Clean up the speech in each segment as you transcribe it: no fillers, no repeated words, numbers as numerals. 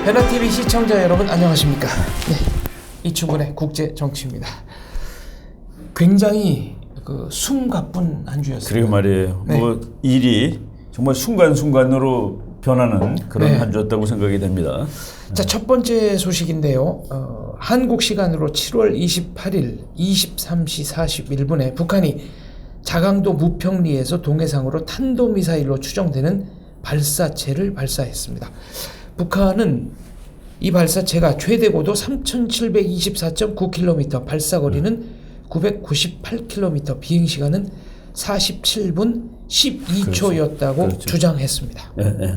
베라TV 시청자 여러분 안녕하십니까. 네, 이충근의 국제정치입니다. 굉장히 숨가쁜 한 주였습니다. 그러게 말이에요. 네. 뭐 일이 정말 순간순간으로 변하는 그런 네. 한 주였다고 생각이 됩니다. 자, 첫 번째 소식인데요. 한국 시간으로 7월 28일 23시 41분에 북한이 자강도 무평리에서 동해상으로 탄도미사일로 추정되는 발사체를 발사했습니다. 북한은 이 발사체가 최대 고도 3,724.9km, 발사거리는 998km, 비행시간은 47분 12초였다고 그렇죠. 주장했습니다. 예, 예.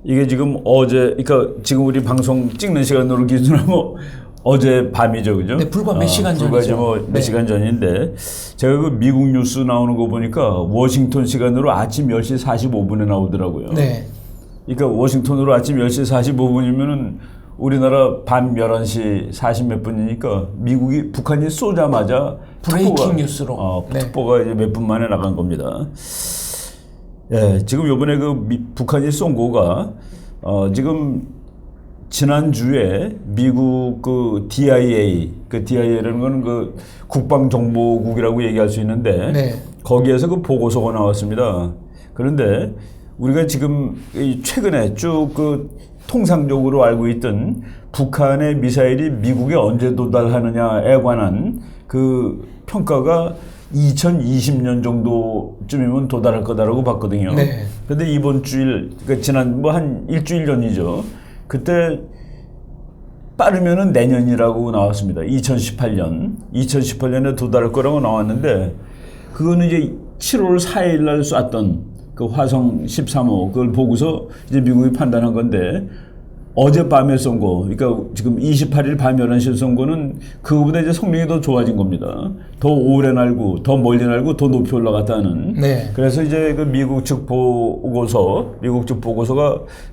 이게 지금 그러니까 지금 우리 방송 찍는 시간으로 기준하면 어제 밤이죠, 그죠? 네, 불과 몇 시간 불과 전이죠. 몇 네. 시간 전인데 제가 그 미국 뉴스 나오는 거 보니까 워싱턴 시간으로 아침 10시 45분에 나오더라고요. 네. 그러니까 워싱턴으로 아침 10시 45분이면은 우리나라 밤 11시 40 몇 분이니까 북한이 쏘자마자 브레이킹 뉴스로. 네. 특보가 이제 몇 분 만에 나간 겁니다. 예, 지금 요번에 북한이 쏜 거가 지금 지난주에 미국 DIA라는 거는 국방정보국이라고 얘기할 수 있는데 네. 거기에서 보고서가 나왔습니다. 그런데 우리가 지금 최근에 쭉 통상적으로 알고 있던 북한의 미사일이 미국에 언제 도달하느냐에 관한 평가가 2020년 정도쯤이면 도달할 거다라고 봤거든요. 네. 그런데 이번 주일, 그러니까 지난 한 일주일 전이죠. 그때 빠르면은 내년이라고 나왔습니다. 2018년에 도달할 거라고 나왔는데 그거는 이제 7월 4일 날 쐈던 화성 13호 그걸 보고서 이제 미국이 판단한 건데 어젯밤에 쏜 거, 그러니까 지금 28일 밤 11시에 쏜 거는 그거보다 이제 성능이 더 좋아진 겁니다. 더 오래 날고, 더 멀리 날고, 더 높이 올라갔다는. 네. 그래서 이제 미국 측 보고서가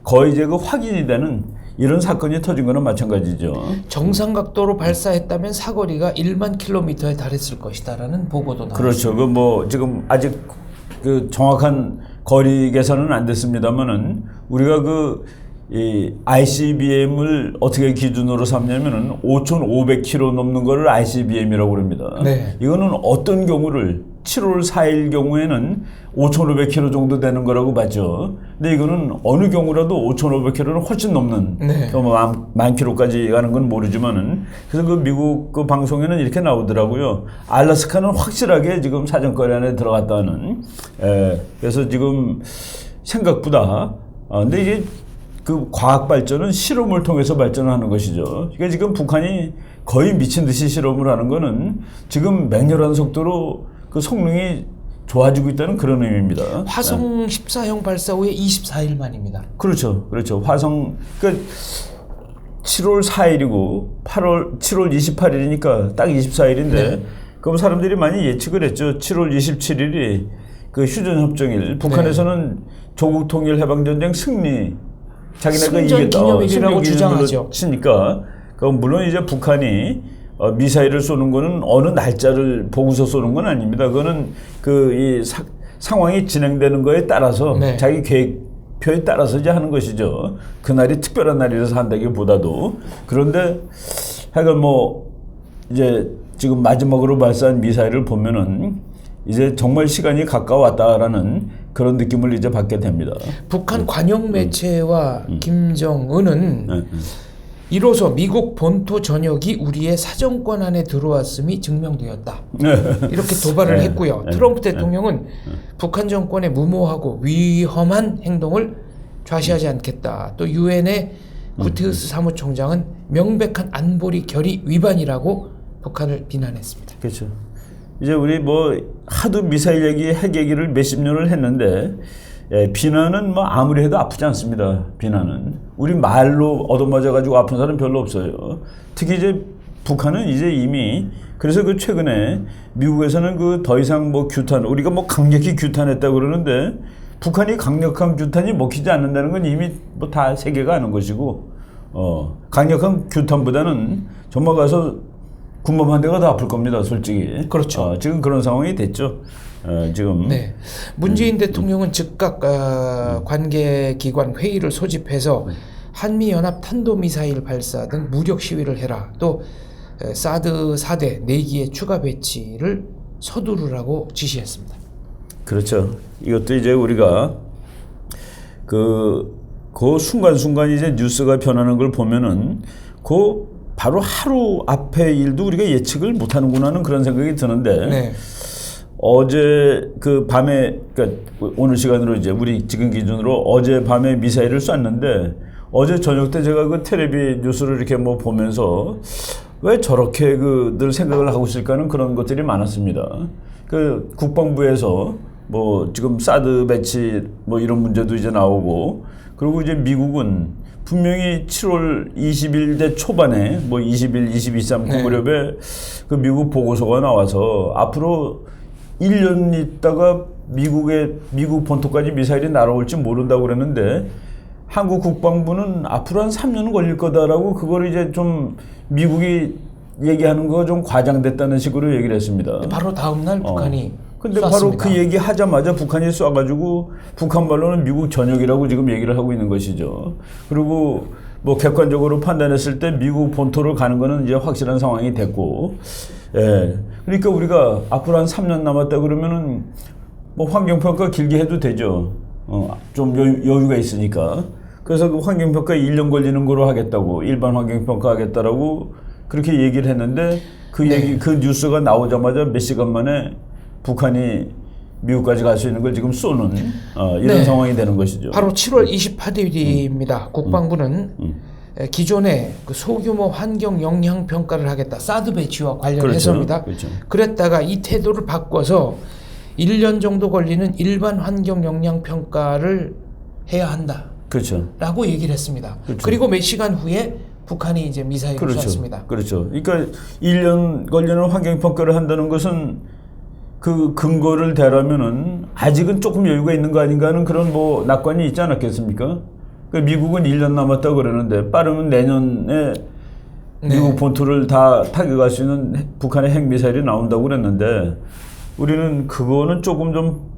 거의 이제 확인이 되는 이런 사건이 터진 거는 마찬가지죠. 정상 각도로 발사했다면 사거리가 1만 킬로미터에 달했을 것이다라는 보고도 나왔습니다. 그렇죠. 지금 아직 정확한 거리 계산은 안 됐습니다만은 우리가 이 ICBM을 어떻게 기준으로 삼냐면은 5,500km 넘는 거를 ICBM이라고 그럽니다. 네. 이거는 어떤 경우를 7월 4일 경우에는 5,500km 정도 되는 거라고 봤죠. 근데 이거는 어느 경우라도 5,500km는 훨씬 넘는, 네. 만 킬로까지 가는 건 모르지만은 그래서 미국 방송에는 이렇게 나오더라고요. 알래스카는 확실하게 지금 사정거리 안에 들어갔다는. 그래서 지금 생각보다 근데 이게 과학 발전은 실험을 통해서 발전하는 것이죠. 그러니까 지금 북한이 거의 미친 듯이 실험을 하는 거는 지금 맹렬한 속도로 성능이 좋아지고 있다는 그런 의미입니다. 화성 14형 발사 후에 24일 만입니다. 그렇죠. 화성 7월 4일이고 7월 28일이니까 딱 24일인데 네. 그럼 사람들이 많이 예측을 했죠. 7월 27일이 휴전협정일. 북한에서는 조국 통일 해방전쟁 승리 자기네가 이겼다. 기념일이라고 주장하죠. 치니까 물론 이제 북한이 미사일을 쏘는 거는 어느 날짜를 보고서 쏘는 건 아닙니다. 그거는 이 상황이 진행되는 거에 따라서 네. 자기 계획표에 따라서 이제 하는 것이죠. 그날이 특별한 날이라서 한다기보다도. 그런데 하여간 이제 지금 마지막으로 발사한 미사일을 보면은 이제 정말 시간이 가까웠다라는 그런 느낌을 이제 받게 됩니다. 북한 관영 매체와 김정은은 이로써 미국 본토 전역이 우리의 사정권 안에 들어왔음이 증명되었다. 이렇게 도발을 했고요. 트럼프 대통령은 북한 정권의 무모하고 위험한 행동을 좌시하지 않겠다. 또 유엔의 구테우스 사무총장은 명백한 안보리 결의 위반이라고 북한을 비난했습니다. 그렇죠. 이제 우리 하도 미사일 얘기, 핵 얘기를 몇십 년을 했는데 비난은 아무리 해도 아프지 않습니다. 비난은 우리 말로 얻어맞아가지고 아픈 사람 별로 없어요. 특히 이제 북한은 이제 이미 그래서 최근에 미국에서는 더 이상 규탄 우리가 강력히 규탄했다 그러는데 북한이 강력한 규탄이 먹히지 않는다는 건 이미 다 세계가 아는 것이고 강력한 규탄보다는 정말 가서 군밤 한 대가 더 아플 겁니다, 솔직히. 그렇죠. 지금 그런 상황이 됐죠. 지금. 네. 문재인 대통령은 즉각 관계기관 회의를 소집해서 한미연합 탄도미사일 발사 등 무력 시위를 해라. 또 사드 4대 4기의 추가 배치를 서두르라고 지시했습니다. 그렇죠. 이것도 이제 우리가 그 순간순간 이제 뉴스가 변하는 걸 보면은 바로 하루 앞의 일도 우리가 예측을 못하는구나는 그런 생각이 드는데 네. 어제 그 밤에 그러니까 오늘 시간으로 이제 우리 지금 기준으로 어제 밤에 미사일을 쐈는데 어제 저녁 때 제가 그 텔레비 뉴스를 이렇게 뭐 보면서 왜 저렇게 늘 생각을 하고 있을까는 그런 것들이 많았습니다. 그 국방부에서 뭐 지금 사드 배치 뭐 이런 문제도 이제 나오고 그리고 이제 미국은 분명히 7월 20일대 초반에 뭐 20일, 22, 3 그 무렵에 그 미국 보고서가 나와서 앞으로 1년 있다가 미국 본토까지 미사일이 날아올지 모른다고 그랬는데 한국 국방부는 앞으로 한 3년은 걸릴 거다라고 그걸 이제 좀 미국이 얘기하는 거 좀 과장됐다는 식으로 얘기를 했습니다. 바로 다음 날 북한이 근데 쐈습니다. 바로 그 얘기 하자마자 북한이 쏴가지고 북한 말로는 미국 전역이라고 지금 얘기를 하고 있는 것이죠. 그리고 뭐 객관적으로 판단했을 때 미국 본토로 가는 거는 이제 확실한 상황이 됐고, 예. 그러니까 우리가 앞으로 한 3년 남았다 그러면은 뭐 환경평가 길게 해도 되죠. 좀 여유가 있으니까. 그래서 그 환경평가 1년 걸리는 거로 하겠다고, 일반 환경평가 하겠다라고 그렇게 얘기를 했는데 그 뉴스가 나오자마자 몇 시간 만에 북한이 미국까지 갈 수 있는 걸 지금 쏘는 이런 상황이 되는 것이죠. 바로 7월 28일입니다. 국방부는 기존에 그 소규모 환경 영향 평가를 하겠다. 사드 배치와 관련해서입니다. 그렇죠. 그랬다가 이 태도를 바꿔서 1년 정도 걸리는 일반 환경 영향 평가를 해야 한다. 그렇죠. 라고 얘기를 했습니다. 그렇죠. 그리고 몇 시간 후에 북한이 이제 미사일을 쐈습니다. 그렇죠. 그러니까 1년 걸리는 환경 평가를 한다는 것은 그 근거를 대라면은 아직은 조금 여유가 있는 거 아닌가 하는 그런 뭐 낙관이 있지 않았겠습니까? 그 미국은 1년 남았다고 그러는데 빠르면 내년에 미국 본토를 다 타격할 수 있는 북한의 핵미사일이 나온다고 그랬는데 우리는 그거는 조금 좀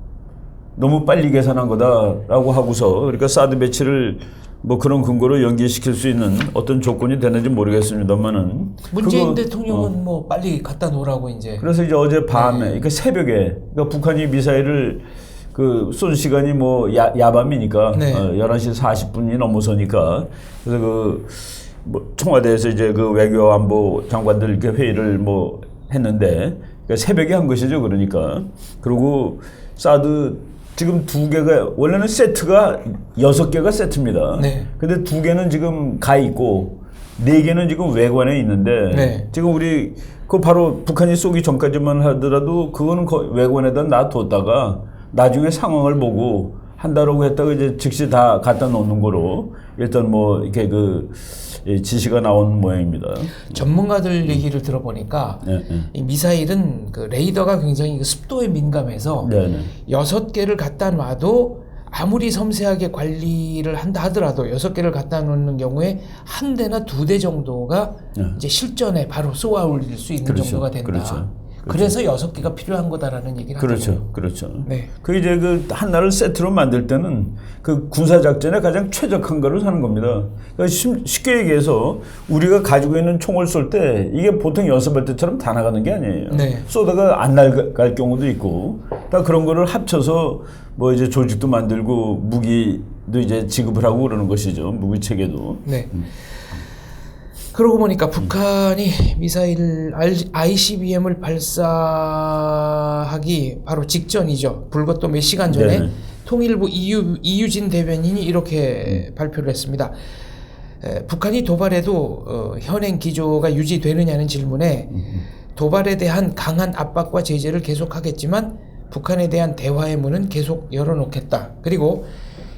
너무 빨리 계산한 거다라고 하고서 그러니까 사드 배치를 뭐 그런 근거로 연기시킬 수 있는 어떤 조건이 되는지 모르겠습니다만은 문재인 대통령은 뭐 빨리 갖다 놓으라고 이제. 그래서 이제 어제 밤에 그러니까 새벽에 그러니까 북한이 미사일을 그 쏜 시간이 뭐 야밤이니까 11시 40분이 넘어서니까 그래서 뭐 청와대에서 이제 그 외교 안보 장관들 이렇게 회의를 뭐 했는데 그러니까 새벽에 한 것이죠. 그러니까 그리고 사드 지금 2개가 원래는 세트가 6개가 세트입니다. 근데 2개는 지금 가 있고 4개는 지금 외관에 있는데 지금 우리 그 바로 북한이 쏘기 전까지만 하더라도 그거는 외관에다 놔뒀다가 나중에 상황을 보고 한다라고 했다가 이제 즉시 다 갖다 놓는 거로 일단 뭐 이렇게 그 지시가 나온 모양입니다. 전문가들 얘기를 들어보니까 이 미사일은 그 레이더가 굉장히 그 습도에 민감해서 6개를 갖다 놔도 아무리 섬세하게 관리를 한다 하더라도 6개를 갖다 놓는 경우에 1대나 2대 정도가 이제 실전에 바로 쏘아 올릴 수 있는 정도가 된다. 그래서 6개가 필요한 거다라는 얘기를 하더라고요. 그렇죠. 그 이제 그 하나를 세트로 만들 때는 그 군사 작전에 가장 최적한 거를 사는 겁니다. 그러니까 쉽게 얘기해서 우리가 가지고 있는 총을 쏠 때 이게 보통 연습할 때처럼 다 나가는 게 아니에요. 쏘다가 안 나갈 경우도 있고 다 그런 거를 합쳐서 뭐 이제 조직도 만들고 무기도 이제 지급을 하고 그러는 것이죠. 무기 체계도. 그러고 보니까 북한이 미사일 ICBM을 발사하기 바로 직전이죠. 불과 또 몇 시간 전에 통일부 이유진 대변인이 이렇게 발표를 했습니다. 북한이 도발해도 현행 기조가 유지되느냐는 질문에 도발에 대한 강한 압박과 제재를 계속하겠지만 북한에 대한 대화의 문은 계속 열어놓겠다. 그리고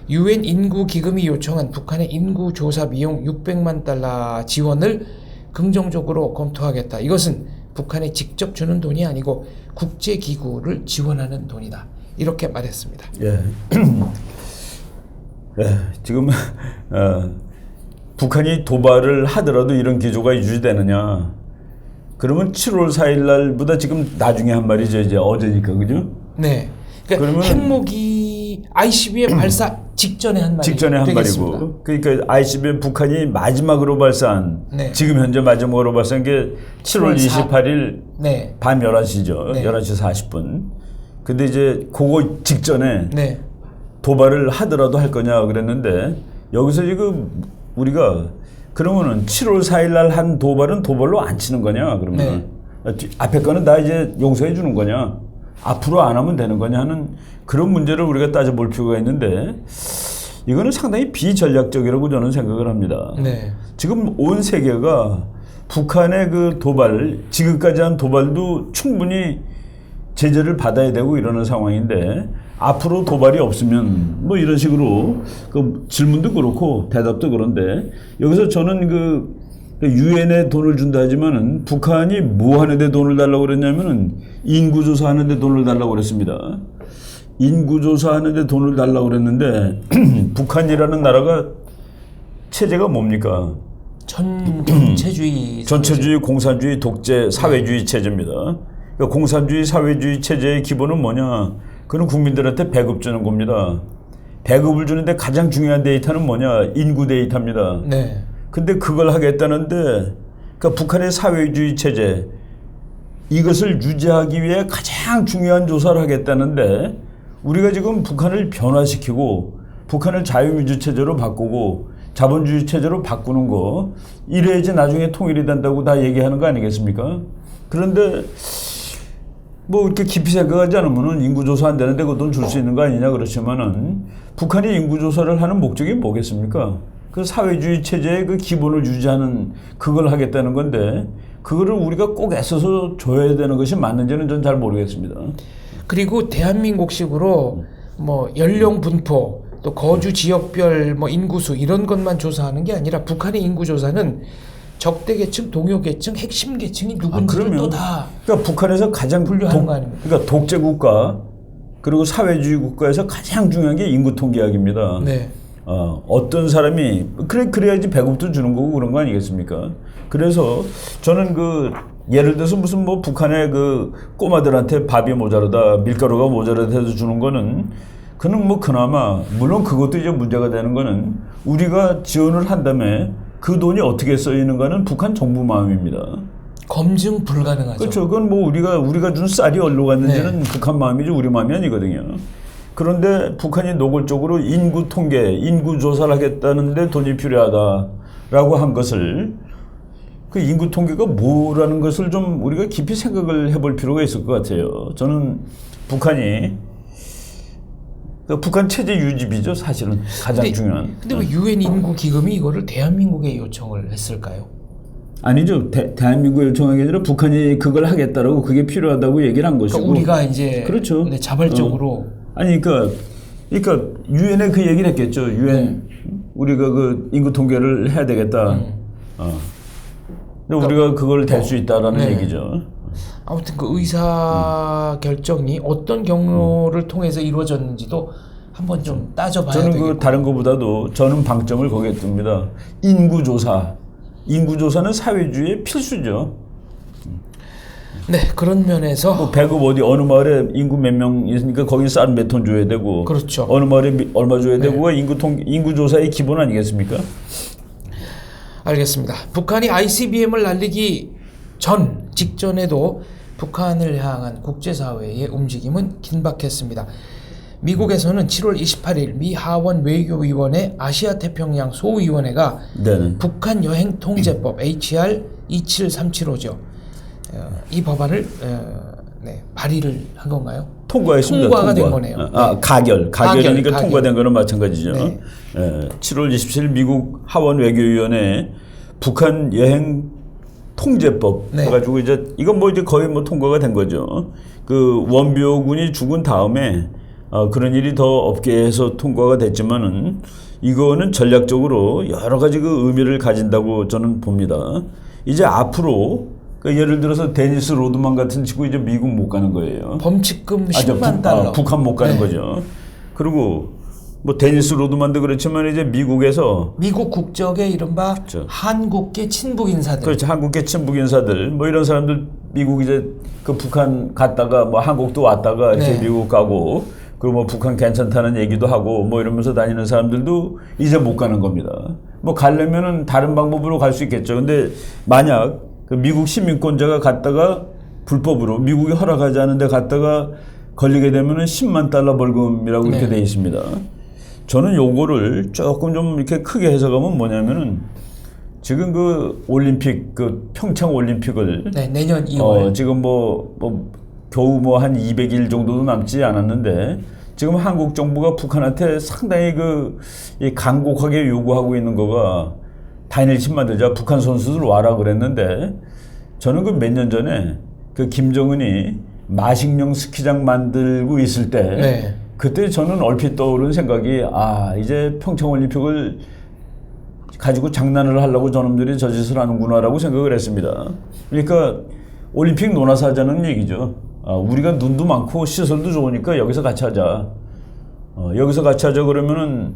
UN 인구기금이 요청한 북한의 인구조사 비용 600만 달러 지원을 긍정적으로 검토하겠다. 이것은 북한에 직접 주는 돈이 아니고 국제기구를 지원하는 돈이다. 이렇게 말했습니다. 지금 북한이 도발을 하더라도 이런 기조가 유지되느냐. 그러면 7월 4일 날보다 지금 나중에 한 말이죠. 이제 어제니까. 그죠? 그러니까 핵무기 ICBM 발사 직전에 한 말이 직전에 한 되겠습니다. 말이고, 그러니까 ICBM 북한이 마지막으로 발사한 네. 지금 현재 마지막으로 발사한 게 7월 28일 네. 밤 11시죠. 네. 11시 40분. 근데 이제 그거 직전에 네. 도발을 하더라도 할 거냐 그랬는데, 여기서 지금 우리가 그러면은 7월 4일 날 한 도발은 도발로 안 치는 거냐 그러면 앞에 거는 다 이제 용서해 주는 거냐, 앞으로 안 하면 되는 거냐 하는 그런 문제를 우리가 따져볼 필요가 있는데, 이거는 상당히 비전략적이라고 저는 생각을 합니다. 네. 지금 온 세계가 북한의 그 도발, 지금까지 한 도발도 충분히 제재를 받아야 되고 이러는 상황인데, 앞으로 도발이 없으면 뭐 이런 식으로 그 질문도 그렇고 대답도 그런데, 여기서 저는 그 유엔에 돈을 준다 하지만은 북한이 뭐 하는데 돈을 달라고 그랬냐면은 인구조사 하는데 돈을 달라고 그랬습니다. 인구조사 하는데 돈을 달라고 그랬는데 북한이라는 나라가 체제가 뭡니까? 전체주의 전체주의, 공산주의, 독재, 사회주의 체제입니다. 그러니까 공산주의, 사회주의 체제의 기본은 뭐냐? 그는 국민들한테 배급 주는 겁니다. 배급을 주는데 가장 중요한 데이터는 뭐냐? 인구 데이터입니다. 네. 근데 그걸 하겠다는데, 그러니까 북한의 사회주의 체제, 이것을 유지하기 위해 가장 중요한 조사를 하겠다는데, 우리가 지금 북한을 변화시키고 북한을 자유민주 체제로 바꾸고 자본주의 체제로 바꾸는 거, 이래야지 나중에 통일이 된다고 다 얘기하는 거 아니겠습니까? 그런데 뭐 이렇게 깊이 생각하지 않으면은 인구조사 안 되는데 그 돈 줄 수 있는 거 아니냐 그렇지만은, 북한이 인구조사를 하는 목적이 뭐겠습니까? 그 사회주의 체제의 그 기본을 유지하는 그걸 하겠다는 건데, 그거를 우리가 꼭 애써서 줘야 되는 것이 맞는지는 전 잘 모르겠습니다. 그리고 대한민국식으로 뭐 연령 분포 또 거주 지역별 뭐 인구수 이런 것만 조사하는 게 아니라, 북한의 인구 조사는 적대 계층, 동요 계층, 핵심 계층이 누군지를 또 다 그러니까 북한에서 가장 분류하는 거 아닙니까? 그러니까 독재 국가 그리고 사회주의 국가에서 가장 중요한 게 인구 통계학입니다. 네. 어떤 사람이 그래야지 배급도 주는 거고 그런 거 아니겠습니까? 그래서 저는 그 예를 들어서 무슨 뭐 북한의 그 꼬마들한테 밥이 모자르다, 밀가루가 모자르다 해서 주는 거는, 그는 뭐 그나마 물론 그것도 이제 문제가 되는 거는, 우리가 지원을 한 다음에 그 돈이 어떻게 쓰이는가는 북한 정부 마음입니다. 검증 불가능하죠. 그렇죠. 그건 뭐 우리가 준 쌀이 어디로 갔는지는 북한 마음이지 우리 마음이 아니거든요. 그런데 북한이 노골적으로 인구 통계, 인구 조사를 하겠다는데 돈이 필요하다라고 한 것을, 그 인구 통계가 뭐라는 것을 좀 우리가 깊이 생각을 해볼 필요가 있을 것 같아요. 저는 북한이 북한 체제 유지비죠, 사실은 가장 중요한. 근데 왜 유엔 인구 기금이 이거를 대한민국에 요청을 했을까요? 아니죠. 대한민국 요청한 게 아니라 북한이 그걸 하겠다라고, 그게 필요하다고 얘기를 한 것이고. 그러니까 우리가 이제 그렇죠. 네, 자발적으로 아니 그러니까 유엔에 그 얘기를 했겠죠. 유엔 우리가 그 인구 통계를 해야 되겠다. 근데 우리가 그걸 될 수 있다라는 얘기죠. 아무튼 그 의사 결정이 어떤 경로를 통해서 이루어졌는지도 한번 좀 따져봐야 저는 되겠고. 그 다른 것보다도 저는 방점을 거기에 둡니다. 인구조사. 인구조사는 사회주의의 필수죠. 네, 그런 면에서 뭐 배급 어느 마을에 인구 몇 명 있으니까 거기 쌀 몇 톤 줘야 되고, 그렇죠. 어느 마을에 얼마 줘야 되고가 인구조사의 기본 아니겠습니까? 알겠습니다. 북한이 ICBM을 날리기 직전에도 북한을 향한 국제사회의 움직임은 긴박했습니다. 미국에서는 7월 28일 미 하원 외교위원회 아시아태평양 소위원회가 네네. 북한 여행 통제법 HR 27375죠. 이 법안을 발의를 한 건가요? 통과했습니다. 통과가 된 거네요. 가결이니까 통과된 거는 마찬가지죠. 네. 7월 27일 미국 하원 외교위원회 북한 여행 통제법 해가지고 이제 이건 뭐 이제 거의 뭐 통과가 된 거죠. 그 원비오군이 죽은 다음에 그런 일이 더 없게 해서 통과가 됐지만은, 이거는 전략적으로 여러 가지 그 의미를 가진다고 저는 봅니다. 이제 앞으로 그러니까 예를 들어서 데니스 로드만 같은 친구 이제 미국 못 가는 거예요. 범칙금 10만 달러. 북한 못 가는 거죠. 그리고 뭐 데니스 로드만도 그렇지만 이제 미국에서 미국 국적의 이른바 그렇죠. 한국계 친북 인사들. 그렇죠. 한국계 친북 인사들 뭐 이런 사람들 미국 이제 그 북한 갔다가 뭐 한국도 왔다가 이렇게 미국 가고, 그리고 뭐 북한 괜찮다는 얘기도 하고 뭐 이러면서 다니는 사람들도 이제 못 가는 겁니다. 뭐 가려면은 다른 방법으로 갈 수 있겠죠. 근데 만약 그 미국 시민권자가 갔다가 불법으로 미국이 허락하지 않은데 갔다가 걸리게 되면은 10만 달러 벌금이라고 이렇게 돼 있습니다. 저는 요거를 조금 좀 이렇게 크게 해석하면 뭐냐면은 지금 그 올림픽 그 평창 올림픽을 내년 2월 지금 겨우 뭐 한 200일 정도도 남지 않았는데 지금 한국 정부가 북한한테 상당히 이 간곡하게 요구하고 있는 거가 단일신 만들자 북한 선수들 와라 그랬는데 저는 그 몇 년 전에 그 김정은이 마식령 스키장 만들고 있을 때 그때 저는 얼핏 떠오른 생각이 이제 평창 올림픽을 가지고 장난을 하려고 저놈들이 저 짓을 하는구나라고 생각을 했습니다. 그러니까 올림픽 논아서 하자는 얘기죠. 우리가 눈도 많고 시설도 좋으니까 여기서 같이 하자. 여기서 같이 하자 그러면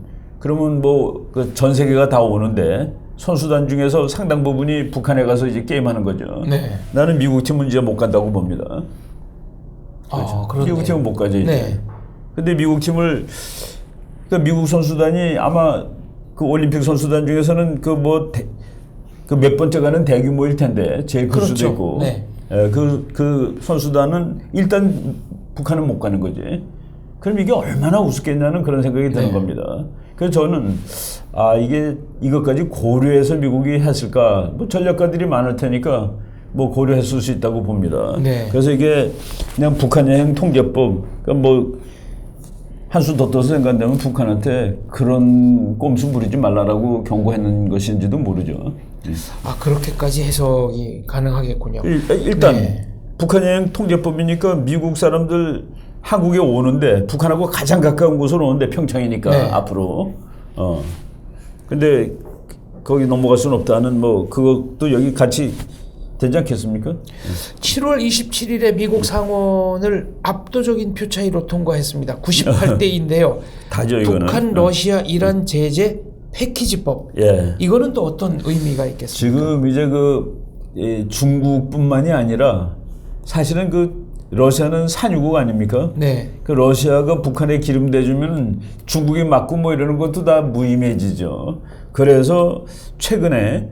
뭐 그 전 세계가 다 오는데 선수단 중에서 상당 부분이 북한에 가서 이제 게임하는 거죠. 나는 미국 팀은 이제 못 간다고 봅니다. 그렇죠. 미국 팀은 못 가죠 이제. 근데 미국 팀을 그러니까 미국 선수단이 아마 그 올림픽 선수단 중에서는 그 몇 번째 가는 대규모일 텐데 제일 클 수도 있고. 그 선수단은 일단 북한은 못 가는 거지. 그럼 이게 얼마나 우습겠냐는 그런 생각이 드는 겁니다. 그래서 저는 이게 이것까지 고려해서 미국이 했을까? 뭐 전략가들이 많을 테니까 뭐 고려했을 수 있다고 봅니다. 그래서 이게 그냥 북한 여행 통제법, 그러니까 뭐 한수 더 떠서 생각한다면 북한한테 그런 꼼수 부리지 말라라고 경고했는 것인지도 모르죠. 그렇게까지 해석이 가능하겠군요. 일단 북한 여행 통제법이니까 미국 사람들 한국에 오는데 북한하고 가장 가까운 곳으로 오는데 평창이니까 앞으로. 근데 거기 넘어갈 수는 없다는 뭐 그것도 여기 같이 되지 않겠습니까? 7월 27일에 미국 상원을 압도적인 표 차이로 통과했습니다. 98대인데요. 다죠 이거는. 북한, 러시아, 이란 제재 패키지법. 이거는 또 어떤 의미가 있겠습니까? 지금 이제 중국뿐만이 아니라 사실은 러시아는 산유국 아닙니까? 그 러시아가 북한에 기름 대주면 중국이 맞고 뭐 이러는 것도 다 무의미해지죠. 그래서 최근에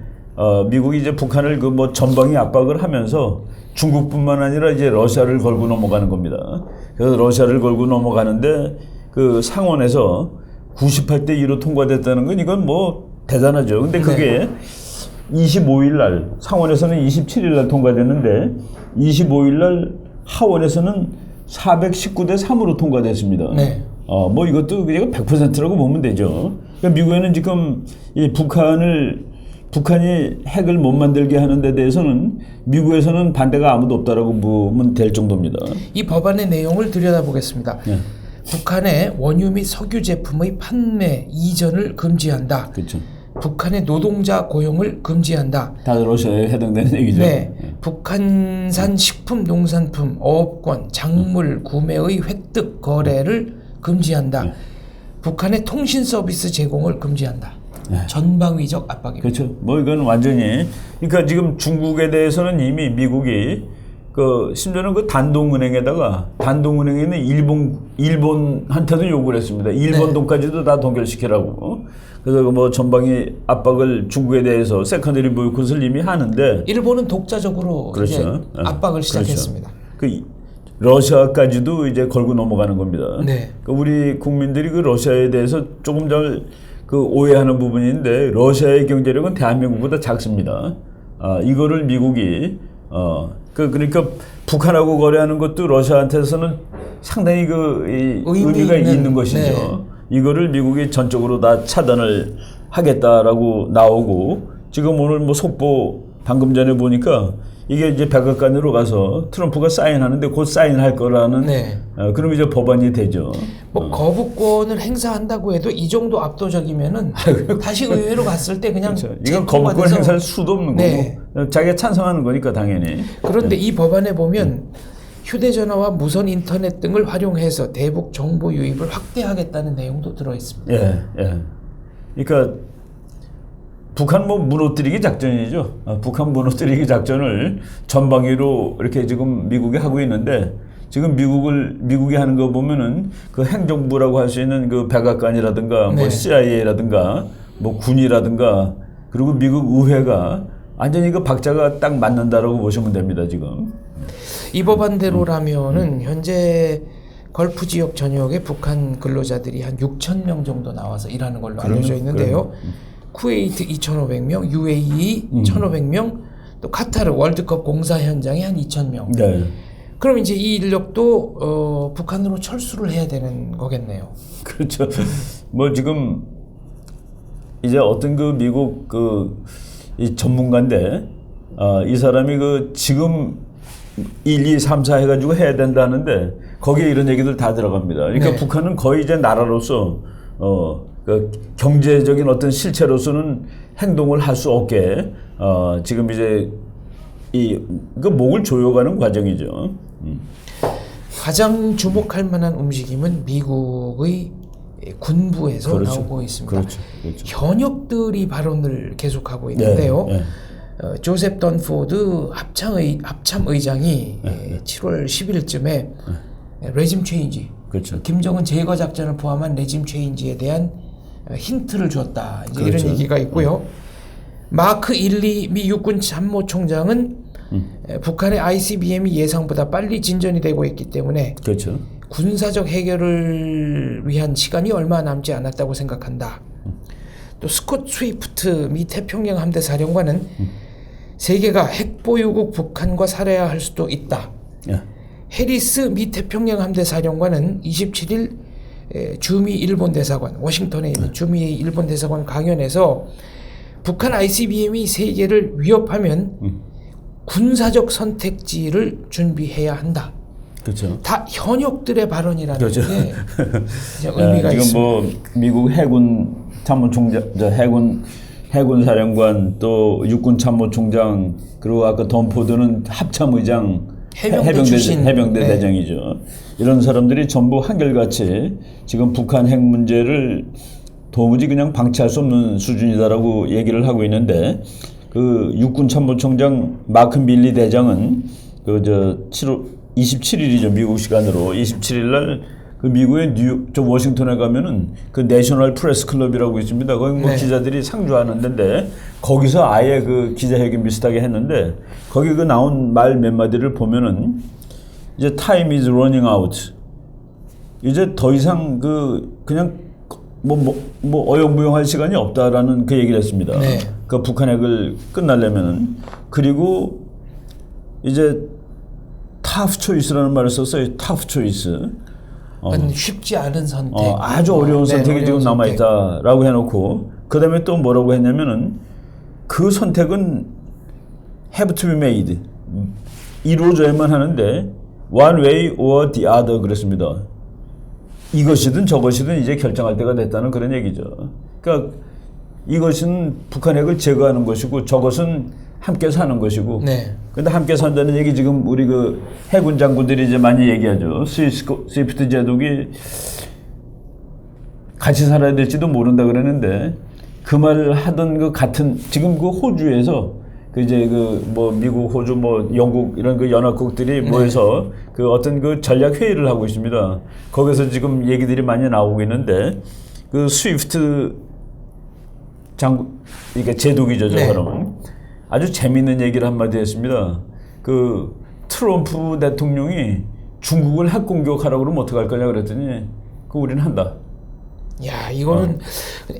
미국이 이제 북한을 전방위 압박을 하면서 중국뿐만 아니라 이제 러시아를 걸고 넘어가는 겁니다. 그래서 러시아를 걸고 넘어가는데 그 상원에서 98대 2로 통과됐다는 건 이건 뭐 대단하죠. 근데 그게 25일 날 상원에서는 27일 날 통과됐는데 25일 날 하원에서는 419대 3으로 통과됐습니다. 뭐 이것도 그냥 100%라고 보면 되죠. 그러니까 미국에는 지금 이 북한이 핵을 못 만들게 하는 데 대해서는 미국에서는 반대가 아무도 없다라고 보면 될 정도입니다. 이 법안의 내용을 들여다보겠습니다. 북한의 원유 및 석유 제품의 판매, 이전을 금지한다. 그렇죠. 북한의 노동자 고용을 금지한다. 다 러시아에 해당되는 얘기죠. 북한산 식품, 농산품, 어업권, 작물 구매의 획득 거래를 금지한다. 북한의 통신 서비스 제공을 금지한다. 전방위적 압박입니다. 그렇죠. 뭐 이건 완전히 그러니까 지금 중국에 대해서는 이미 미국이 심지어는 단동은행에다가 단동은행에 있는 일본한테도 요구를 했습니다. 일본 돈까지도 다 동결시키라고. 그래서 뭐 전방위 압박을 중국에 대해서 세컨더리 보이콧을 이미 하는데 일본은 독자적으로 이제 압박을 시작했습니다. 러시아까지도 이제 걸고 넘어가는 겁니다. 우리 국민들이 러시아에 대해서 조금 더 오해하는 부분인데 러시아의 경제력은 대한민국보다 작습니다. 이거를 미국이 그러니까 북한하고 거래하는 것도 러시아한테서는 상당히 의미가 있는 것이죠. 이거를 미국이 전적으로 다 차단을 하겠다라고 나오고 지금 오늘 뭐 속보 방금 전에 보니까 이게 이제 백악관으로 가서 트럼프가 사인하는데 곧 사인할 거라는 그럼 이제 법안이 되죠. 뭐 거부권을 행사한다고 해도 이 정도 압도적이면은 다시 의회로 갔을 때 그냥 이건 거부권 행사할 수도 없는 거고 자기가 찬성하는 거니까 당연히. 그런데 이 법안에 보면 휴대전화와 무선 인터넷 등을 활용해서 대북 정보 유입을 확대하겠다는 내용도 들어 있습니다. 그러니까 북한 무너뜨리기 작전이죠. 북한 무너뜨리기 작전을 전방위로 이렇게 지금 미국이 하고 있는데 지금 미국이 하는 거 보면은 그 행정부라고 할 수 있는 그 백악관이라든가 뭐 네. CIA라든가 뭐 군이라든가 그리고 미국 의회가 완전히 그 박자가 딱 맞는다라고 보시면 됩니다 지금. 이 법안대로라면은 현재 걸프 지역 전역에 북한 근로자들이 한 6천 명 정도 나와서 일하는 걸로 알려져 있는데요. 쿠웨이트 2,500명, UAE 1,500명, 또 카타르 월드컵 공사 현장에 한 2,000명. 네. 그럼 이제 이 인력도 북한으로 철수를 해야 되는 거겠네요. 그렇죠. 뭐 지금 이제 어떤 그 미국 이 전문가인데 이 사람이 그 지금 1, 2, 3, 4 해가지고 해야 된다는데 거기에 이런 얘기들 다 들어갑니다. 그러니까 네. 북한은 거의 이제 나라로서 그 경제적인 어떤 실체로서는 행동을 할 수 없게 지금 이제 그 목을 조여가는 과정이죠. 가장 주목할 만한 움직임은 미국의 군부에서 그렇죠. 나오고 있습니다. 그렇죠. 현역들이 발언을 계속하고 있는데요. 네, 조셉 던포드 합참의장이 7월 10일쯤에 레짐 체인지, 그렇죠. 김정은 제거 작전을 포함한 레짐 체인지에 대한 힌트를 주었다. 이제 그렇죠. 이런 얘기가 있고요. 마크 1, 2 미 육군 참모총장은 북한의 ICBM이 예상보다 빨리 진전이 되고 있기 때문에 그렇죠. 군사적 해결을 위한 시간이 얼마 남지 않았다고 생각한다. 또 스콧 스위프트 미 태평양 함대 사령관은 세계가 핵보유국 북한과 살아야 할 수도 있다. 예. 해리스 미 태평양 함대 사령관은 27일 주미 일본 대사관 워싱턴에 있는 주미 일본 대사관 강연에서 북한 ICBM이 세계를 위협하면 군사적 선택지를 준비해야 한다. 그렇죠. 다 현역들의 발언이라는 그렇죠. 게 이제 의미가 지금 있습니다. 뭐 미국 해군 참모총장, 해군 사령관 또 육군 참모총장 그리고 아까 던포드는 합참의장 해병대 네. 대장이죠. 이런 사람들이 전부 한결같이 지금 북한 핵 문제를 도무지 그냥 방치할 수 없는 수준이다라고 얘기를 하고 있는데 그 육군 참모총장 마크 밀리 대장은 27일이죠 미국 시간으로 27일 날 그 미국의 워싱턴에 가면은 그 내셔널 프레스 클럽이라고 있습니다. 거기 뭐 네. 기자들이 상주하는 데인데 거기서 아예 그 기자회견 비슷하게 했는데 거기 그 나온 말 몇 마디를 보면은 이제 time is running out. 이제 더 이상 그냥 뭐 어영부영할 시간이 없다라는 그 얘기를 했습니다. 네. 그 북한 핵을 끝나려면은 그리고 이제 tough choice라는 말을 썼어요. tough choice. 쉽지 않은 선택. 아주 어려운 선택이 어려운 지금 선택. 남아있다라고 해놓고 그 다음에 또 뭐라고 했냐면은 그 선택은 have to be made. 이루어져야만 하는데 one way or the other 그랬습니다. 이것이든 저것이든 이제 결정할 때가 됐다는 그런 얘기죠. 그러니까 이것은 북한 핵을 제거하는 것이고 저것은 함께 사는 것이고. 네. 근데 함께 산다는 얘기 지금 우리 그 해군 장군들이 이제 많이 얘기하죠. 스위프트 제독이 같이 살아야 될지도 모른다 그러는데 그 말을 하던 그 같은 지금 그 호주에서 그 이제 그 뭐 미국, 호주, 뭐 영국 이런 그 연합국들이 모여서 그 어떤 그 전략 회의를 하고 있습니다. 거기서 지금 얘기들이 많이 나오고 있는데 그 스위프트 장군 이게 제독이죠, 저 사람은. 아주 재미있는 얘기를 한마디 했습니다. 그 트럼프 대통령이 중국을 핵 공격하라고 그러면 어떡할 거냐 그랬더니 그 우리는 한다. 야, 이거는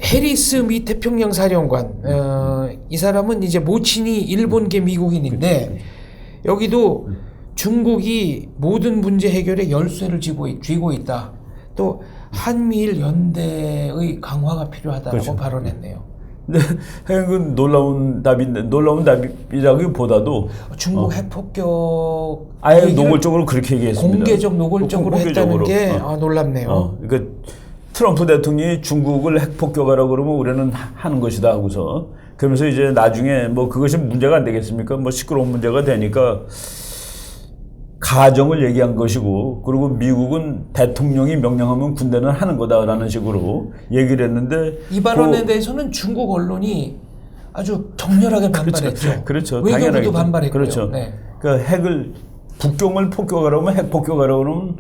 해리스 미 태평양 사령관. 이 사람은 이제 모친이 일본계 미국인인데 여기도 중국이 모든 문제 해결에 열쇠를 쥐고 있다. 또 한미일 연대의 강화가 필요하다고 그렇죠. 발언했네요. 근데 핵은 놀라운 답인데 놀라운 답이라기보다도 중국 핵폭격 아예 노골적으로 그렇게 얘기했습니다. 노골적으로 했다는 게 놀랍네요. 그러니까 트럼프 대통령이 중국을 핵폭격하라고 그러면 우리는 하는 것이다 하고서 그러면서 이제 나중에 뭐 그것이 문제가 안 되겠습니까? 뭐 시끄러운 문제가 되니까 가정을 얘기한 것이고 그리고 미국은 대통령이 명령하면 군대는 하는 거다라는 식으로 얘기를 했는데 이 발언에 대해서는 중국 언론이 아주 격렬하게 반발했죠. 그렇죠. 외교부도 반발했고요. 그렇죠. 네. 그러니까 핵을 북경을 폭격하라고 하면 핵 폭격하라고 그러면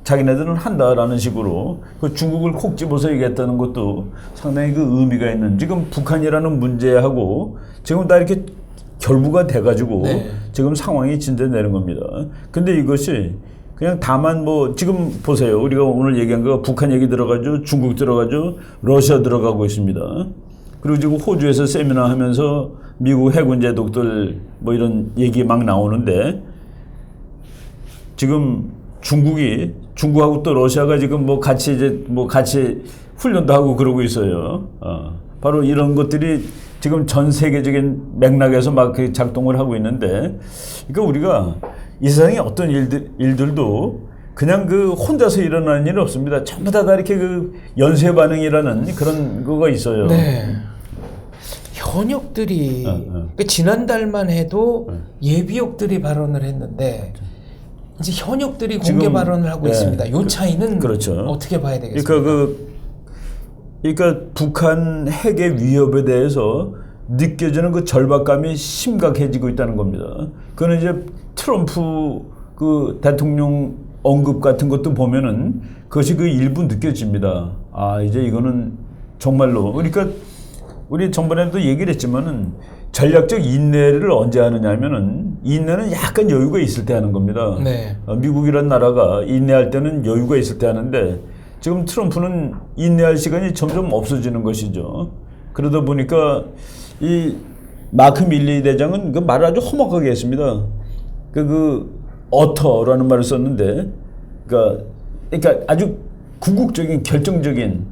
자기네들은 한다라는 식으로 그 중국을 콕 집어서 얘기했다는 것도 상당히 그 의미가 있는 지금 북한이라는 문제하고 지금 다 이렇게 결부가 돼가지고 네. 지금 상황이 진전되는 겁니다. 근데 이것이 그냥 다만 뭐 지금 보세요. 우리가 오늘 얘기한 거 북한 얘기 들어가죠. 중국 들어가죠. 러시아 들어가고 있습니다. 그리고 지금 호주에서 세미나 하면서 미국 해군 제독들 뭐 이런 얘기 막 나오는데 지금 중국하고 또 러시아가 지금 뭐 같이 훈련도 하고 그러고 있어요. 바로 이런 것들이 지금 전 세계적인 맥락에서 막 그 작동을 하고 있는데, 그러니까 우리가 이 세상에 어떤 일들도 그냥 그 혼자서 일어나는 일은 없습니다. 전부 다 이렇게 그 연쇄 반응이라는 그런 거가 있어요. 네. 현역들이 그러니까 지난달만 해도 예비역들이 발언을 했는데 이제 현역들이 공개 지금, 발언을 하고 있습니다. 이 차이는 그렇죠. 어떻게 봐야 되겠습니까? 그러니까 북한 핵의 위협에 대해서 느껴지는 그 절박감이 심각해지고 있다는 겁니다. 그거는 이제 트럼프 그 대통령 언급 같은 것도 보면은 그것이 그 일부 느껴집니다. 아, 이제 이거는 정말로 그러니까 우리 전번에도 얘기를 했지만은 전략적 인내를 언제 하느냐면은 인내는 약간 여유가 있을 때 하는 겁니다. 네. 미국이란 나라가 인내할 때는 여유가 있을 때 하는데 지금 트럼프는 인내할 시간이 점점 없어지는 것이죠. 그러다 보니까 이 마크 밀리 대장은 그 말을 아주 험악하게 했습니다. 어터라는 말을 썼는데, 그러니까 아주 궁극적인 결정적인,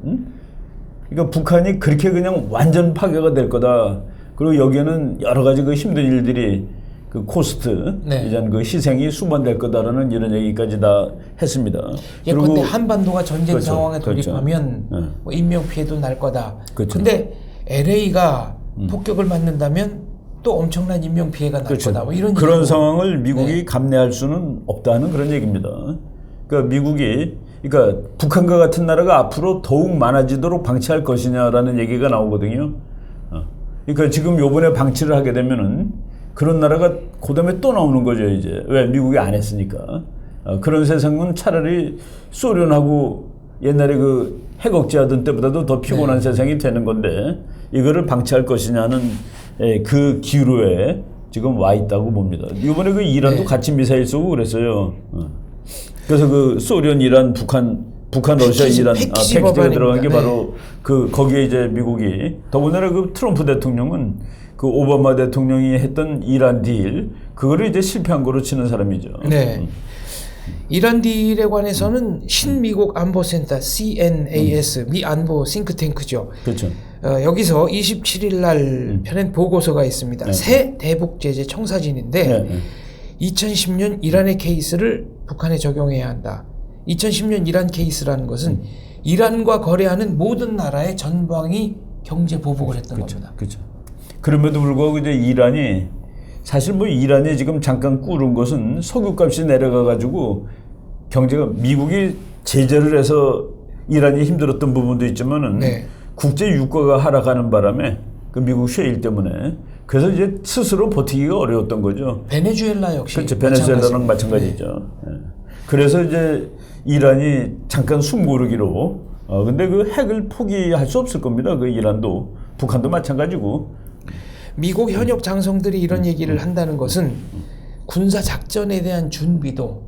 그러니까 북한이 그렇게 그냥 완전 파괴가 될 거다. 그리고 여기에는 여러 가지 그 힘든 일들이 그 코스트, 네. 이전 그 희생이 수반될 거다라는 이런 얘기까지 다 했습니다. 예컨대 한반도가 전쟁 그렇죠. 상황에 돌입하면 그렇죠. 뭐 인명 피해도 날 거다. 그렇죠. 근데 LA가 폭격을 맞는다면 또 엄청난 인명 피해가 날 그렇죠. 거다. 뭐 이런 그런 얘기고. 상황을 미국이 네. 감내할 수는 없다는 그런 얘기입니다. 그러니까 그러니까 북한과 같은 나라가 앞으로 더욱 많아지도록 방치할 것이냐라는 얘기가 나오거든요. 그러니까 지금 요번에 방치를 하게 되면은 그런 나라가 그다음에 또 나오는 거죠, 이제. 왜? 미국이 안 했으니까. 그런 세상은 차라리 소련하고 옛날에 그 핵 억제하던 때보다도 더 피곤한 세상이 되는 건데 이거를 방치할 것이냐는 그 기로에 지금 와 있다고 봅니다. 이번에 그 이란도 같이 미사일 쏘고 그랬어요. 그래서 그 소련, 이란, 북한, 러시아, 이란 패키지가 들어간 게 바로 거기에 이제 미국이 더군다나 그 트럼프 대통령은 그 오바마 대통령이 했던 이란 딜 그거를 이제 실패한 거로 치는 사람이죠. 네. 이란 딜에 관해서는 신미국 안보센터 CNAS 미 안보 싱크탱크죠. 그렇죠. 여기서 27일 날 펴낸 보고서가 있습니다. 새 대북 제재 청사진인데 2010년 이란의 케이스를 북한에 적용해야 한다. 2010년 이란 케이스라는 것은 이란과 거래하는 모든 나라의 전방위 경제 보복을 했던 겁니다. 그렇죠. 그럼에도 불구하고 이제 이란이 사실 뭐 이란이 지금 잠깐 꾸른 것은 석유값이 내려가 가지고 경제가 미국이 제재를 해서 이란이 힘들었던 부분도 있지만은 국제 유가가 하락하는 바람에 그 미국 쉐일 때문에 그래서 이제 스스로 버티기가 어려웠던 거죠. 베네수엘라 역시 그렇죠. 베네수엘라랑 마찬가지죠. 그래서 이제 이란이 잠깐 숨 고르기로 근데 그 핵을 포기할 수 없을 겁니다. 그 이란도 북한도 마찬가지고. 미국 현역 장성들이 이런 얘기를 한다는 것은 군사 작전에 대한 준비도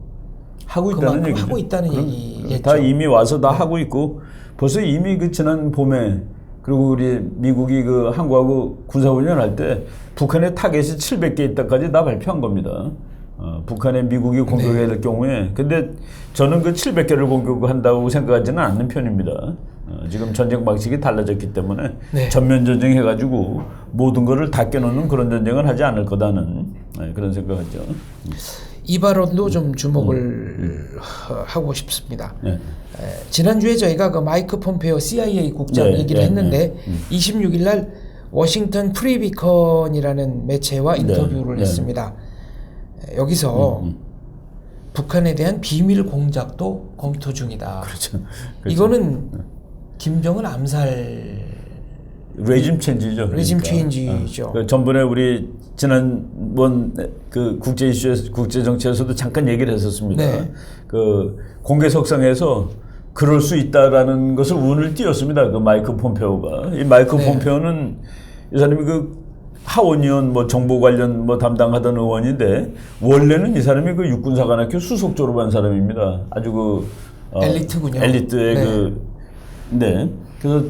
하고 있다는 얘기죠. 하고 있다는 얘기겠죠. 다 이미 와서 다 하고 있고 벌써 이미 그 지난 봄에 그리고 우리 미국이 그 한국하고 군사훈련할 때 북한의 타겟이 700개 있다까지 다 발표한 겁니다. 북한에 미국이 공격해야 될 경우에 근데 저는 그 700개를 공격한다고 생각하지는 않는 편입니다. 지금 전쟁 방식이 달라졌기 때문에 전면 전쟁 해가지고 모든 거를 다 깨놓는 그런 전쟁은 하지 않을 거다는 그런 생각하죠. 이 발언도 좀 주목을 하고 싶습니다. 지난주에 저희가 그 마이크 폼페오 CIA 국장 얘기를 했는데 26일 날 워싱턴 프리비컨이라는 매체와 인터뷰를 했습니다. 여기서 북한에 대한 비밀 공작도 검토 중이다. 그렇죠. 이거는 김정은 암살 레짐 체인지죠. 레짐 체인지죠. 전번에 우리 지난번 그 국제 이슈에서 국제 정치에서도 잠깐 얘기를 했었습니다. 네. 그 공개석상에서 그럴 수 있다라는 것을 운을 띄웠습니다. 그 마이크 폼페오가. 이 마이크 네. 폼페오는 이 사람이 그 하원의원 뭐 정보 관련 뭐 담당하던 의원인데 원래는 이 사람이 그 육군사관학교 수석 졸업한 사람입니다. 아주 그 엘리트군요. 엘리트의 네. 네. 그래서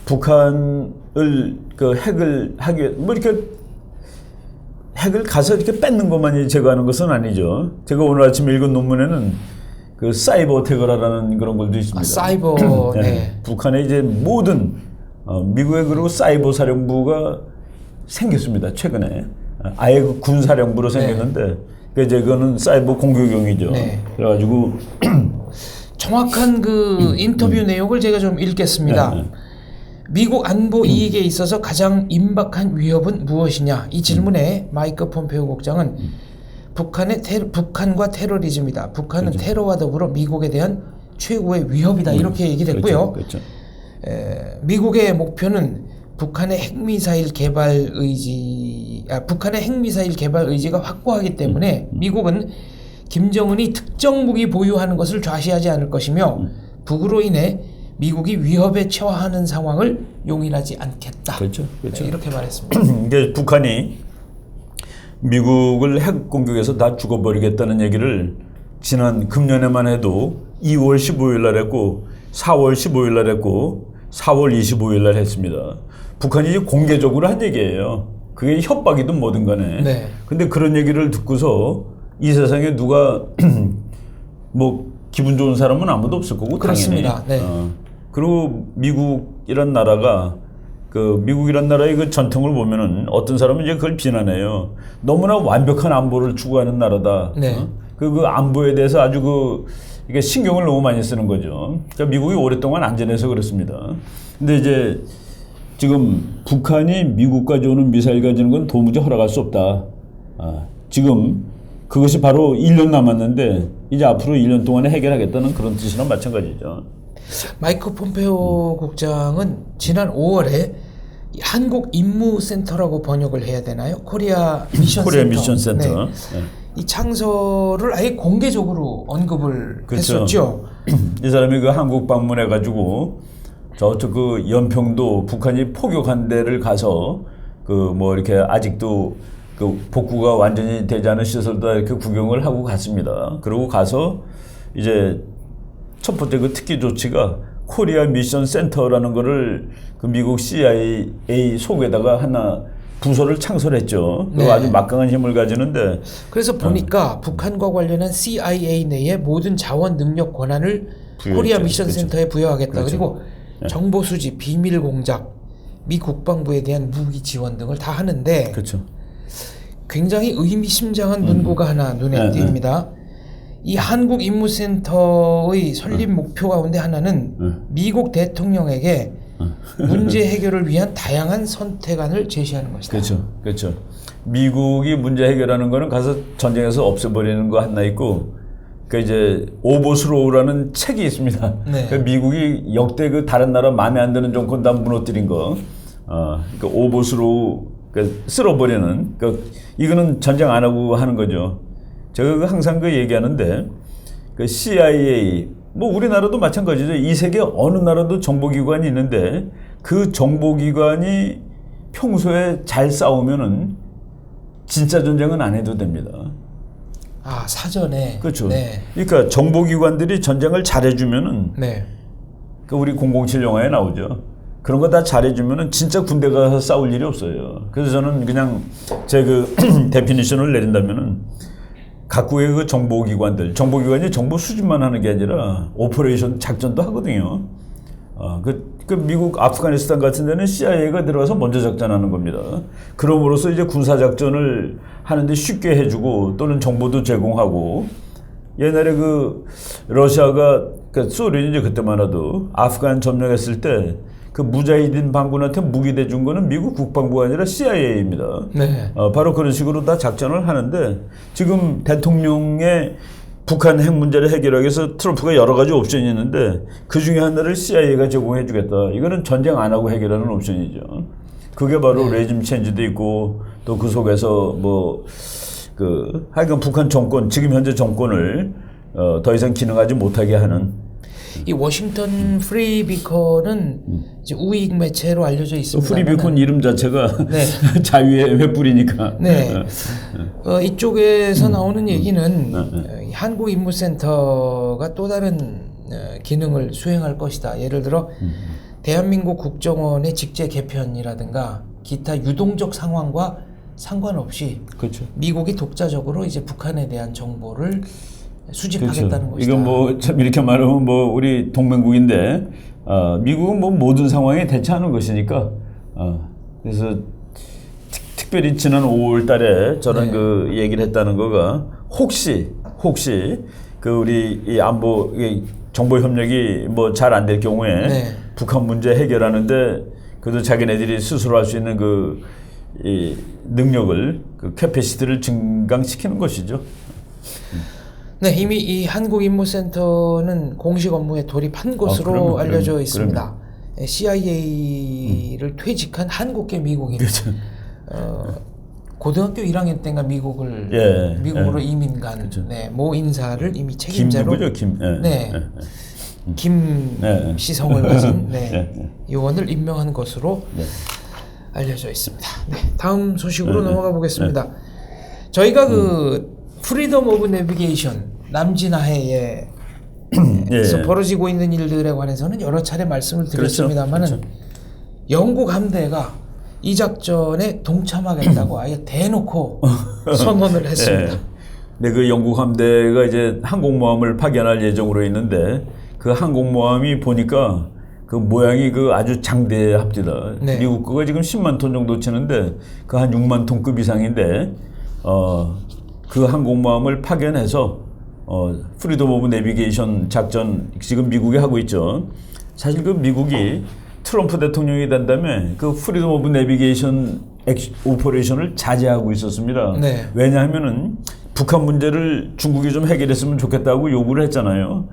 북한을 그 핵을 하기 위해 뭐 이렇게 핵을 가서 이렇게 뺏는 것만이 제거하는 것은 아니죠. 제가 오늘 아침에 읽은 논문에는 그 사이버 테러라는 그런 걸도 있습니다. 사이버, 네. 북한의 이제 모든 미국의 그리고 사이버 사령부가 생겼습니다. 최근에 아예 그 군사령부로 생겼는데 그 이제 그거는 사이버 공격용이죠. 네. 그래가지고 정확한 그 인터뷰 내용을 제가 좀 읽겠습니다. 네. 미국 안보 이익에 있어서 가장 임박한 위협은 무엇이냐? 이 질문에 마이크 폼페오 국장은 북한과 테러리즘이다. 북한은 그렇죠. 테러와 더불어 미국에 대한 최고의 위협이다. 이렇게 얘기를 했고요. 그렇죠. 미국의 목표는 북한의 핵미사일 개발 의지가 확고하기 때문에 미국은 김정은이 특정 무기 보유하는 것을 좌시하지 않을 것이며 북으로 인해 미국이 위협에 처하는 상황을 용인하지 않겠다. 그렇죠. 그렇죠. 네, 이렇게 말했습니다. 이게 북한이 미국을 핵 공격해서 다 죽어버리겠다는 얘기를 지난 금년에만 해도 2월 15일 날 했고 4월 15일 날 했고 4월 25일 날 했습니다. 북한이 이제 공개적으로 한 얘기예요. 그게 협박이든 뭐든 간에. 네. 근데 그런 얘기를 듣고서 이 세상에 누가 뭐 기분 좋은 사람은 아무도 없을 거고 그렇습니다. 당연히. 네. 그리고 미국이란 나라가 미국이란 나라의 그 전통을 보면은 어떤 사람은 이제 그걸 비난해요. 너무나 완벽한 안보를 추구하는 나라다. 네. 그 안보에 대해서 아주 이게 신경을 너무 많이 쓰는 거죠. 그러니까 미국이 오랫동안 안전해서 그렇습니다. 근데 이제 지금 북한이 미국까지 오는 미사일 가지는 건 도무지 허락할 수 없다. 지금 그것이 바로 1년 남았는데 이제 앞으로 1년 동안에 해결하겠다는 그런 뜻이나 마찬가지죠. 마이크 폼페오 국장은 지난 5월에 한국 임무센터라고 번역을 해야 되나요? 코리아 미션 코리아 센터. 미션 센터. 네. 이 창설을 아예 공개적으로 언급을 그렇죠. 했었죠. 이 사람이 그 한국 방문해가지고 저쪽 그 연평도 북한이 포격한 데를 가서 그 뭐 이렇게 아직도 그 복구가 완전히 되지 않은 시설도 이렇게 구경을 하고 갔습니다. 그러고 가서 이제 첫 번째 그 특기 조치가 코리아 미션 센터라는 거를 그 미국 CIA 속에다가 하나 부서를 창설했죠. 네. 아주 막강한 힘을 가지는데 그래서 보니까 북한과 관련한 CIA 내의 모든 자원 능력 권한을 부여했죠. 코리아 미션 그렇죠. 센터에 부여하겠다. 그렇죠. 그리고 정보 수집, 비밀 공작, 미 국방부에 대한 무기 지원 등을 다 하는데 그렇죠. 굉장히 의미심장한 문구가 하나 눈에 네, 띕니다. 이 한국임무센터의 설립 목표 가운데 하나는 미국 대통령에게 문제 해결을 위한 다양한 선택안을 제시하는 것이다. 그렇죠. 그렇죠. 미국이 문제 해결하는 거는 가서 전쟁에서 없애버리는 거 하나 있고, 그 이제 오보스로우라는 책이 있습니다. 네. 그 미국이 역대 그 다른 나라 마음에 안 드는 정권 다 무너뜨린 거, 그 오보스로우 그 쓸어버리는 이거는 전쟁 안 하고 하는 거죠. 제가 항상 그 얘기하는데 그 CIA 뭐 우리나라도 마찬가지죠. 이 세계 어느 나라도 정보기관이 있는데 그 정보기관이 평소에 잘 싸우면은 진짜 전쟁은 안 해도 됩니다. 사전에. 그렇죠. 네. 그러니까 정보기관들이 전쟁을 잘해주면은 네. 그 우리 007 영화에 나오죠. 그런 거 다 잘해주면은 진짜 군대 가서 싸울 일이 없어요. 그래서 저는 그냥 제 그 데피니션을 내린다면은 각국의 그 정보기관이 정보 수집만 하는 게 아니라 오퍼레이션 작전도 하거든요. 그 미국 아프가니스탄 같은 데는 CIA가 들어가서 먼저 작전하는 겁니다. 그럼으로써 이제 군사작전을 하는데 쉽게 해주고 또는 정보도 제공하고 옛날에 그 러시아가 소련이 이제 그때만 해도 아프간 점령했을 때 그 무자히딘 반군한테 무기 대준 거는 미국 국방부가 아니라 CIA입니다. 네. 바로 그런 식으로 다 작전을 하는데 지금 대통령의 북한 핵 문제를 해결하기 위해서 트럼프가 여러 가지 옵션이 있는데 그 중에 하나를 CIA가 제공해 주겠다. 이거는 전쟁 안 하고 해결하는 옵션이죠. 그게 바로 레짐 체인지도 있고 또 그 속에서 하여간 북한 정권, 지금 현재 정권을 더 이상 기능하지 못하게 하는. 이 워싱턴 프리 비컨은 이제 우익 매체로 알려져 있습니다. 프리 비컨 이름 자체가 네. 자유의 횃불이니까. 네. 이쪽에서 나오는 얘기는 이 한국인물센터가 또 다른 기능을 수행할 것이다. 예를 들어 대한민국 국정원의 직제 개편이라든가 기타 유동적 상황과 상관없이 그렇죠. 미국이 독자적으로 이제 북한에 대한 정보를 수집하겠다는 것이다. 이건 참 이렇게 말하면 우리 동맹국인데 미국은 모든 상황에 대처하는 것이니까 그래서 특별히 지난 5월달에 저런 네. 그 얘기를 했다는 거가 혹시 그 우리 이 안보 정보 협력이 잘 안 될 경우에 네. 북한 문제 해결하는데 그래도 자기네들이 스스로 할 수 있는 이 능력을 그 캐패시티를 증강시키는 것이죠. 네, 이미 이 한국인물센터는 공식 업무에 돌입한 것으로 알려져 있습니다. CIA를 퇴직한 한국계 미국인. 그렇죠. 고등학교 1학년 때인가 미국으로 이민 간 그렇죠. 모 인사를 이미 책임자로 김시성을 가진 요원을 임명한 것으로 알려져 있습니다. 네, 다음 소식으로 넘어가 보겠습니다. 저희가 프리덤 오브 내비게이션 남진하해에 서 벌어지고 있는 일들에 관해서는 여러 차례 말씀을 드렸습니다만은 그렇죠. 영국 함대가 이 작전에 동참하겠다고 아예 대놓고 선언을 했습니다. 네, 그 영국 함대가 이제 항공모함을 파견할 예정으로 있는데 그 항공모함이 보니까 그 모양이 아주 장대합니다. 네. 미국 거가 지금 10만 톤 정도 치는데 그 한 6만 톤급 이상인데 그 항공모함을 파견해서 프리덤 오브 내비게이션 작전 지금 미국이 하고 있죠. 사실 그 미국이 트럼프 대통령이 된 다음에 그 프리덤 오브 내비게이션 오퍼레이션을 자제하고 있었습니다. 네. 왜냐하면은 북한 문제를 중국이 좀 해결했으면 좋겠다고 요구를 했잖아요.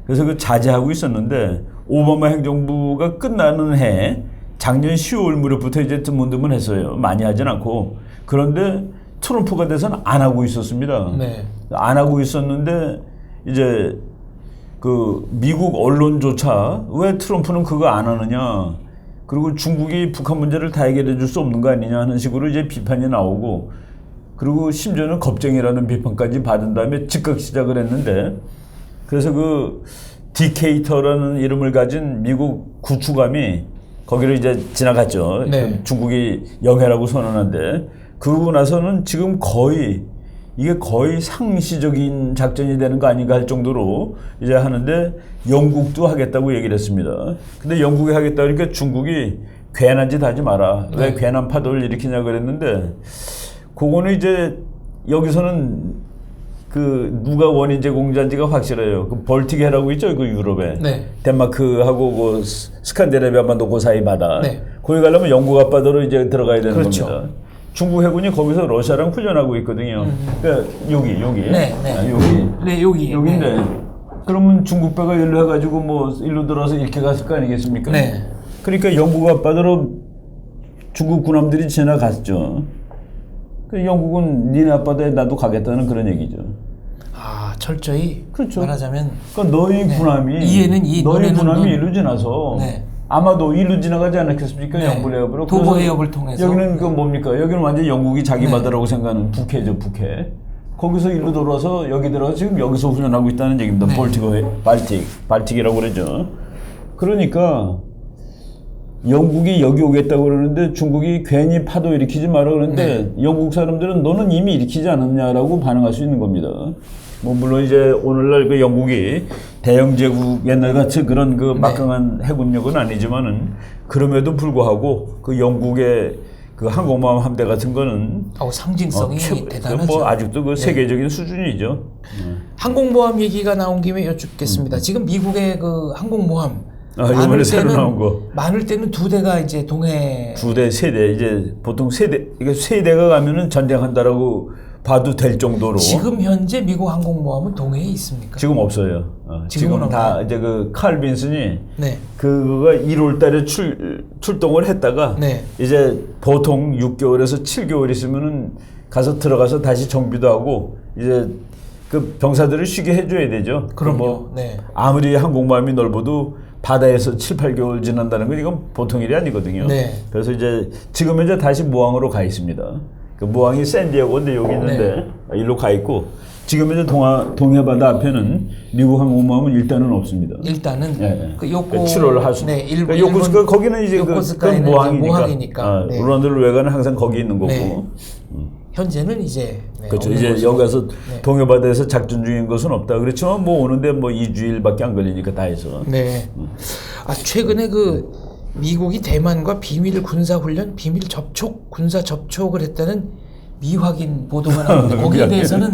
그래서 그 자제하고 있었는데 오바마 행정부가 끝나는 해 작년 10월 무렵부터 이제 드문드문했어요. 많이 하진 않고. 그런데 트럼프가 돼서는 안 하고 있었습니다. 네. 안 하고 있었는데 이제 그 미국 언론조차 왜 트럼프는 그거 안 하느냐, 그리고 중국이 북한 문제를 다 해결해 줄 수 없는 거 아니냐 하는 식으로 이제 비판이 나오고, 그리고 심지어는 겁쟁이라는 비판까지 받은 다음에 즉각 시작을 했는데, 그래서 그 디케이터라는 이름을 가진 미국 구축함이 거기를 이제 지나갔죠. 네. 중국이 영해라고 선언한데, 그러고 나서는 지금 이게 거의 상시적인 작전이 되는 거 아닌가 할 정도로 이제 하는데, 영국도 하겠다고 얘기를 했습니다. 근데 영국이 하겠다 그러니까 중국이 괜한 짓 하지 마라. 왜 괜한 파도를 일으키냐 그랬는데, 그거는 이제 여기서는 그 누가 원인 제공자인지가 확실해요. 그 벌틱해라고 있죠, 그 유럽에. 네. 덴마크하고 그 스칸디네비아 반도 그 사이 바다. 네. 거기 가려면 영국 앞바다로 이제 들어가야 되는 그렇죠. 겁니다. 중국 해군이 거기서 러시아랑 훈련하고 있거든요. 그러니까 여기. 네. 여기. 네, 여기인데. 그러면 중국 배가 일로 해가지고 일로 들어와서 이렇게 갔을 거 아니겠습니까? 네. 그러니까 영국 앞바다로 중국 군함들이 지나갔죠. 그 영국은 니네 앞바다에 나도 가겠다는 그런 얘기죠. 철저히 그렇죠. 말하자면 그러니까 너희 군함이 너희 군함이 일로 지나서 아마도 일로 지나가지 않았겠습니까? 영불 해협으로. 도보 해협을 통해서. 여기는 그 뭡니까? 여기는 완전 영국이 자기 바다라고 생각하는 북해죠, 북해. 거기서 일로 돌아서 여기 들어가서 지금 여기서 훈련하고 있다는 얘기입니다. 발틱이라고 그러죠. 그러니까 영국이 여기 오겠다고 그러는데 중국이 괜히 파도 일으키지 마라 그러는데 영국 사람들은 너는 이미 일으키지 않았냐라고 반응할 수 있는 겁니다. 물론 이제 오늘날 그 영국이 대영 제국 옛날 같이 그런 그 막강한 해군력은 아니지만은, 그럼에도 불구하고 그 영국의 그 항공모함 함대 같은 거는 상징성이 대단하죠. 아직도 그 세계적인 수준이죠. 항공모함 얘기가 나온 김에 여쭙겠습니다. 지금 미국의 그 항공모함 이번에 새로 나온 거 많을 때는 2대가 이제 동해 2대, 3대 이제 보통 3대, 이게 3대가 가면은 전쟁한다라고 봐도 될 정도로. 지금 현재 미국 항공모함은 동해에 있습니까? 지금 없어요. 지금 다 이제 그 칼 빈슨이 그거가 1월달에 출동을 했다가 네. 이제 보통 6개월에서 7개월 있으면은 가서 들어가서 다시 정비도 하고 이제 그 병사들을 쉬게 해줘야 되죠. 그럼요. 뭐 네. 아무리 항공모함이 넓어도 바다에서 7, 8개월 지난다는 건 이건 보통 일이 아니거든요. 네. 그래서 이제 지금은 이제 다시 모항으로 가 있습니다. 그 모항이 샌디에고인데 여기 있는데 일로 가 있고 지금 이제 동해바다 앞에는 미국 항공모함은 일단은 없습니다. 일단은 예. 그 요코 그 출호를 할 수. 네, 일본 요코스카 거기는 이제 요코스카에는 그 모항이니까. 모항이니까. 네. 론드르웨가는 항상 거기 있는 거고. 네. 현재는 이제 네, 그렇죠. 없는 이제 것이고. 여기 가서 네. 동해바다에서 작전 중인 것은 없다. 그렇지만 뭐 오는데 뭐 2주일밖에 안 걸리니까 다 해서. 네. 아 최근에 그 미국이 대만과 비밀 군사 훈련, 비밀 접촉, 군사 접촉을 했다는 미확인 보도가 나오는데 거기에 대해서는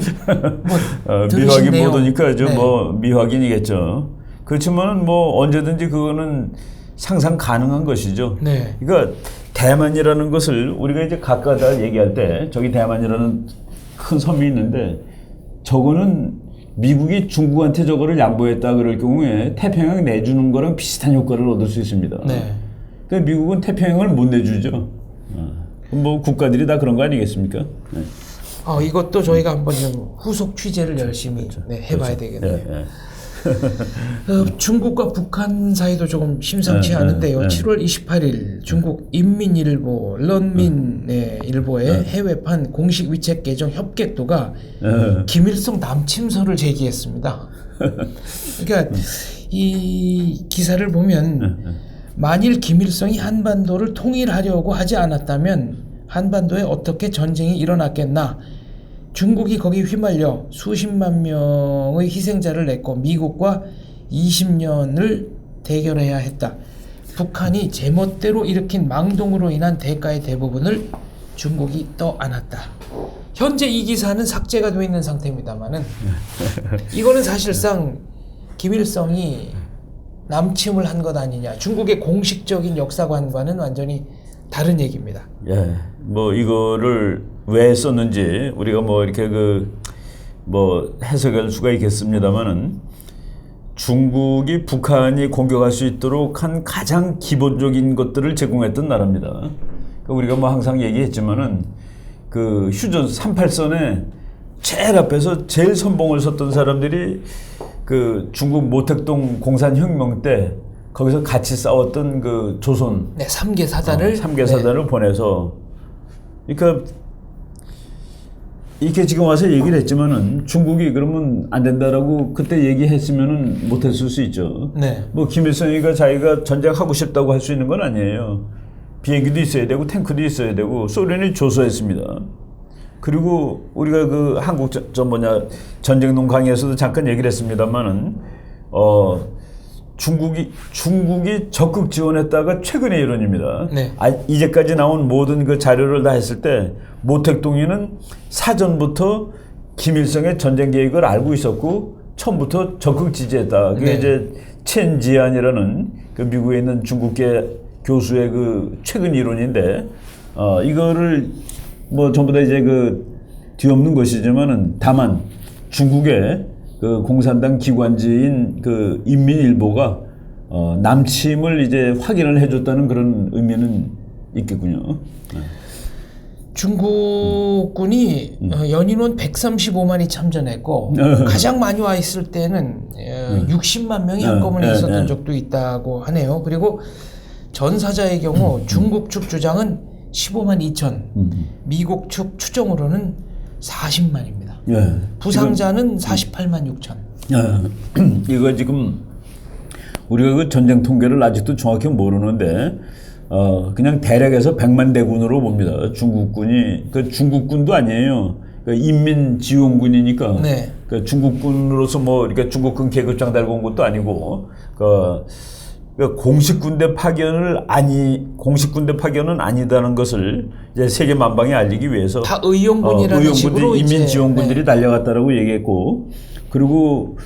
뭐 들으신 미확인 내용. 보도니까 좀 네. 뭐 미확인이겠죠. 그렇지만 뭐 언제든지 그거는 상상 가능한 것이죠. 네. 그러니까 대만이라는 것을 우리가 이제 가까다 얘기할 때 저기 대만이라는 큰 섬이 있는데 저거는 미국이 중국한테 저거를 양보했다 그럴 경우에 태평양 내주는 거랑 비슷한 효과를 얻을 수 있습니다. 네. 그러니까 미국은 태평양을 못 내주죠. 뭐 국가들이 다 그런 거 아니겠습니까? 네. 이것도 저희가 한번 좀 후속 취재를 열심히 네, 해봐야 되겠네요. 네, 네. 중국과 북한 사이도 조금 심상치 않은데요. 7월 28일 중국 인민일보, 런민일보의 해외판 공식 위챗 계정 협객도가 김일성 남침설을 제기했습니다. 그러니까 이 기사를 보면 만일 김일성이 한반도를 통일하려고 하지 않았다면 한반도에 어떻게 전쟁이 일어났겠나? 중국이 거기 휘말려 수십만 명의 희생자를 냈고 미국과 20년을 대결해야 했다. 북한이 제멋대로 일으킨 망동으로 인한 대가의 대부분을 중국이 떠안았다. 현재 이 기사는 삭제가 되어 있는 상태입니다만은 이거는 사실상 김일성이 남침을 한 것 아니냐. 중국의 공식적인 역사관과는 완전히 다른 얘기입니다. 예, 뭐 이거를 왜 썼는지 우리가 뭐 이렇게 뭐 해석할 수가 있겠습니다만은 중국이 북한이 공격할 수 있도록 한 가장 기본적인 것들을 제공했던 나라입니다. 그러니까 우리가 뭐 항상 얘기했지만은 그 휴전 38선에 제일 앞에서 제일 선봉을 섰던 사람들이 그 중국 모택동 공산혁명 때 거기서 같이 싸웠던 그 조선 네, 3개 사단을 3개 사단을 보내서 그러니까 이렇게 지금 와서 얘기를 했지만은 중국이 그러면 안 된다라고 그때 얘기했으면은 못했을 수 있죠. 네. 뭐 김일성이가 자기가 전쟁하고 싶다고 할 수 있는 건 아니에요. 비행기도 있어야 되고 탱크도 있어야 되고 소련이 조소했습니다. 그리고 우리가 그 한국 전쟁론 강의에서도 잠깐 얘기를 했습니다만은 중국이 적극 지원했다가 최근의 이론입니다. 네. 이제까지 나온 모든 그 자료를 다 했을 때 모택동이는 사전부터 김일성의 전쟁 계획을 알고 있었고 처음부터 적극 지지했다. 그게 네. 이제 첸지안이라는 그 미국에 있는 중국계 교수의 그 최근 이론인데 이거를 뭐 전부 다 이제 그 뒤엎는 것이지만은 다만 중국의 그 공산당 기관지인 그 인민일보가 남침을 이제 확인을 해줬다는 그런 의미는 있겠군요. 중국군이 연인원 135만이 참전했고 가장 많이 와 있을 때는 60만 명이 한꺼번에 있었던 적도 있다고 하네요. 그리고 전사자의 경우 중국 측 주장은 15만 2천, 미국 측 추정으로는 40만입니다. 예. 부상자는 48만 6천. 이거 지금 우리가 그 전쟁 통계를 아직도 정확히 모르는데 그냥 대략해서 100만 대군으로 봅니다. 중국군이 그 중국군도 아니에요. 그 인민지원군이니까. 네. 그 중국군으로서 뭐 이렇게 중국군 계급장 달고 온 것도 아니고 그 공식 군대 파견은 아니다는 것을 이제 세계 만방에 알리기 위해서 다 의용군이라는 식으로 인민 지원군들이 네. 달려갔다라고 얘기했고 그리고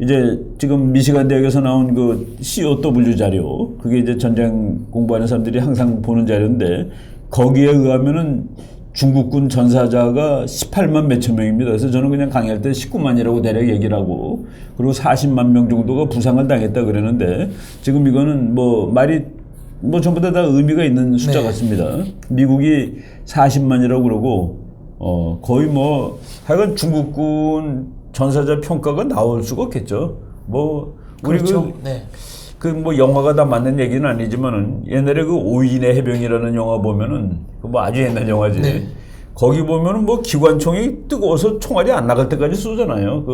이제 지금 미시간 대학에서 나온 그 COW 자료 그게 이제 전쟁 공부하는 사람들이 항상 보는 자료인데 거기에 의하면은 중국군 전사자가 18만 몇천 명입니다. 그래서 저는 그냥 강의할 때 19만이라고 대략 얘기를 하고 그리고 40만 명 정도가 부상을 당했다 그러는데 지금 이거는 뭐 말이 뭐 전부 다 의미가 있는 숫자 네. 같습니다. 미국이 40만이라고 그러고 거의 뭐 하여간 중국군 전사자 평가가 나올 수가 없겠죠. 뭐 우리 그렇죠. 네. 그 뭐 영화가 다 맞는 얘기는 아니지만은 옛날에 그 오인의 해병이라는 영화 보면은 그 뭐 아주 옛날 영화지. 네. 거기 보면은 뭐 기관총이 뜨거워서 총알이 안 나갈 때까지 쏘잖아요.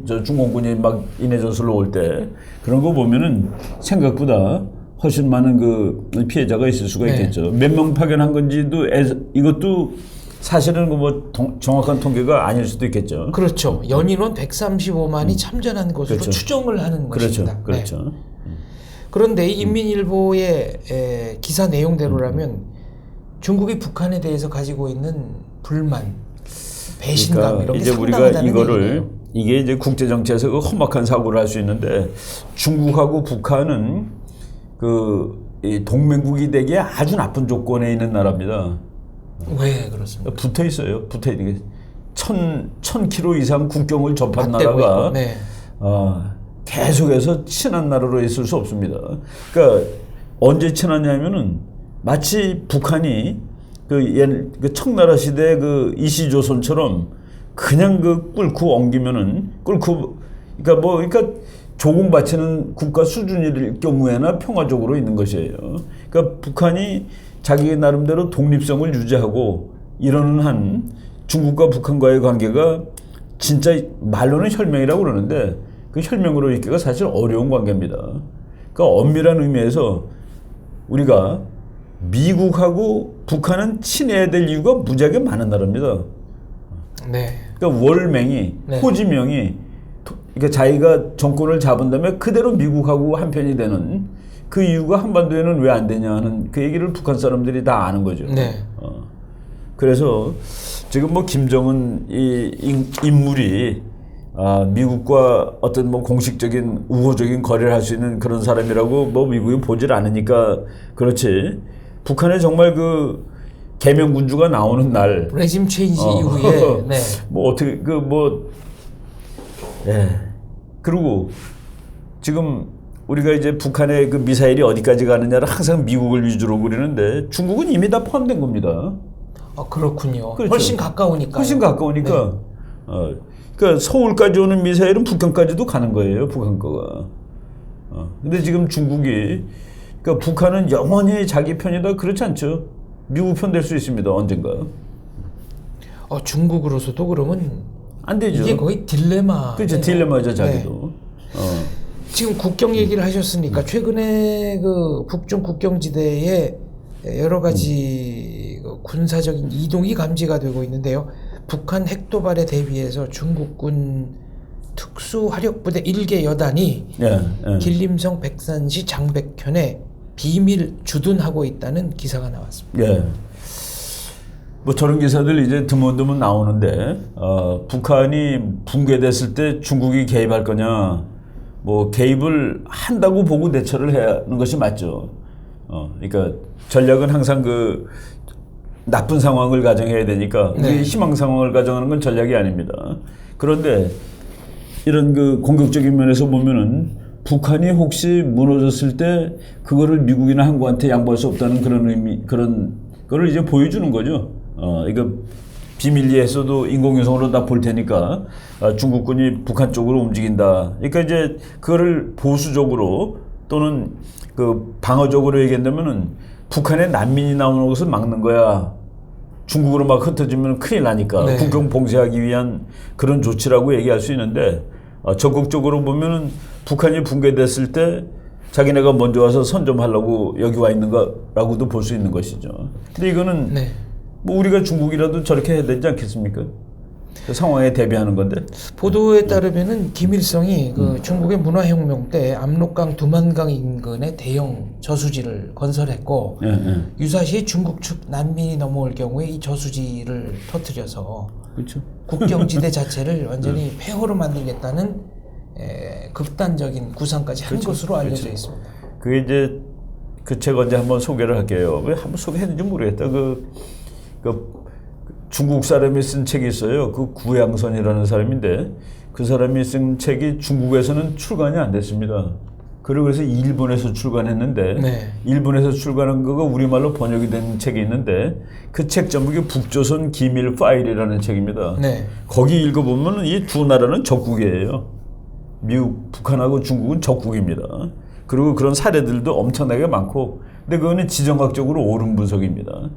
저 중공군이 막 인해전술로 올 때 그런 거 보면은 생각보다 훨씬 많은 그 피해자가 있을 수가 네. 있겠죠. 몇 명 파견한 건지도 이것도 사실은 그 뭐 정확한 통계가 아닐 수도 있겠죠. 그렇죠. 연인원 135만이 참전한 것으로 그렇죠. 추정을 하는 그렇죠, 것입니다. 그렇죠. 네. 그런데 이 인민일보의 기사 내용대로라면 중국이 북한에 대해서 가지고 있는 불만, 배신감 그러니까 이런 게 이제 우리가 상당하다는 이거를 얘기예요. 이게 이제 국제 정치에서 그 험악한 사고를 할 수 있는데 중국하고 북한은 이 동맹국이 되기에 아주 나쁜 조건에 있는 나라입니다. 왜 그렇습니까? 붙어 있어요. 붙어 있는 게 1,000km 이상 국경을 접한 맞대고 나라가 있고, 네. 계속해서 친한 나라로 있을 수 없습니다. 그러니까 언제 친하냐면은 마치 북한이 그 청나라 시대 그 이시조선처럼 그냥 꿇고 엉기면은 그러니까 조공 바치는 국가 수준일 경우에나 평화적으로 있는 것이에요. 그러니까 북한이 자기 나름대로 독립성을 유지하고 이러는 한 중국과 북한과의 관계가 진짜 말로는 혈맹이라고 그러는데 그 혈맹으로 있기가 사실 어려운 관계입니다. 그러니까 엄밀한 의미에서 우리가 미국하고 북한은 친해야 될 이유가 무지하게 많은 나라입니다. 네. 그러니까 월맹이 네. 호지명이 그러니까 자기가 정권을 잡은 다음에 그대로 미국하고 한편이 되는 그 이유가 한반도에는 왜 안 되냐 하는 그 얘기를 북한 사람들이 다 아는 거죠. 네. 그래서 지금 뭐 김정은 이 인물이 미국과 어떤 뭐 공식적인 우호적인 거래를 할 수 있는 그런 사람이라고 뭐 미국이 보질 않으니까 그렇지. 북한에 정말 그 개명군주가 나오는 날 레짐 체인지 이후에 네. 뭐 어떻게 예. 그리고 지금 우리가 이제 북한의 그 미사일이 어디까지 가느냐를 항상 미국을 위주로 그리는데 중국은 이미 다 포함된 겁니다. 그렇군요. 그렇죠. 훨씬 가까우니까. 훨씬 가까우니까. 그러니까 서울까지 오는 미사일은 북한까지도 가는 거예요. 북한 거가. 근데 지금 중국이 그러니까 북한은 영원히 자기 편이다 그렇지 않죠. 미국 편 될 수 있습니다. 언젠가. 중국으로서도 그러면 안 되죠. 이게 거의 딜레마. 그렇죠. 딜레마죠, 자기도. 네. 지금 국경 얘기를 하셨으니까 최근에 그 북중 국경지대에 여러 가지 그 군사적인 이동이 감지가 되고 있는데요. 북한 핵도발에 대비해서 중국군 특수화력부대 1개 여단이 길림성 백산시 장백현에 비밀 주둔하고 있다는 기사가 나왔습니다. 예. 뭐 저런 기사들 이제 드문드문 나오는데 북한이 붕괴됐을 때 중국이 개입할 거냐 뭐 개입을 한다고 보고 대처를 해야 하는 것이 맞죠. 그러니까 전략은 항상 그 나쁜 상황을 가정해야 되니까 네. 희망 상황을 가정하는 건 전략이 아닙니다. 그런데 이런 그 공격적인 면에서 보면은 북한이 혹시 무너졌을 때 그거를 미국이나 한국한테 양보할 수 없다는 그런 의미 그런 거를 이제 보여주는 거죠. 이거 비밀리에서도 인공위성으로 다 볼 테니까 중국군이 북한 쪽으로 움직인다. 그러니까 이제 그거를 보수적으로 또는 그 방어적으로 얘기한다면은 북한에 난민이 나오는 것을 막는 거야. 중국으로 막 흩어지면 큰일 나니까 네. 국경 봉쇄하기 위한 그런 조치라고 얘기할 수 있는데 적극적으로 보면은 북한이 붕괴됐을 때 자기네가 먼저 와서 선점하려고 여기 와 있는 거라고도 볼 수 있는 것이죠. 근데 이거는 네. 뭐 우리가 중국이라도 저렇게 해야 되지 않겠습니까? 그 상황에 대비하는 건데. 보도에 따르면은 김일성이 그 중국의 문화혁명 때 압록강 두만강 인근에 대형 저수지를 건설했고 유사시에 중국 측 난민이 넘어올 경우에 이 저수지를 터뜨려서 그렇죠. 국경지대 자체를 완전히 폐허로 만들겠다는 극단적인 구상까지 한 것으로 알려져 있습니다. 그게 이제 그 책 언제 한번 소개를 할게요. 왜 한번 소개했는지 모르겠다. 그 중국 사람이 쓴 책이 있어요. 그 구양선이라는 사람인데 그 사람이 쓴 책이 중국에서는 출간이 안 됐습니다. 그리고 그래서 일본에서 출간했는데 네. 일본에서 출간한 거가 우리말로 번역이 된 책이 있는데 그 책 제목이 북조선 기밀 파일이라는 책입니다. 네. 거기 읽어보면 이 두 나라는 적국이에요. 미국, 북한하고 중국은 적국입니다. 그리고 그런 사례들도 엄청나게 많고, 근데 그거는 지정학적으로 옳은 분석입니다.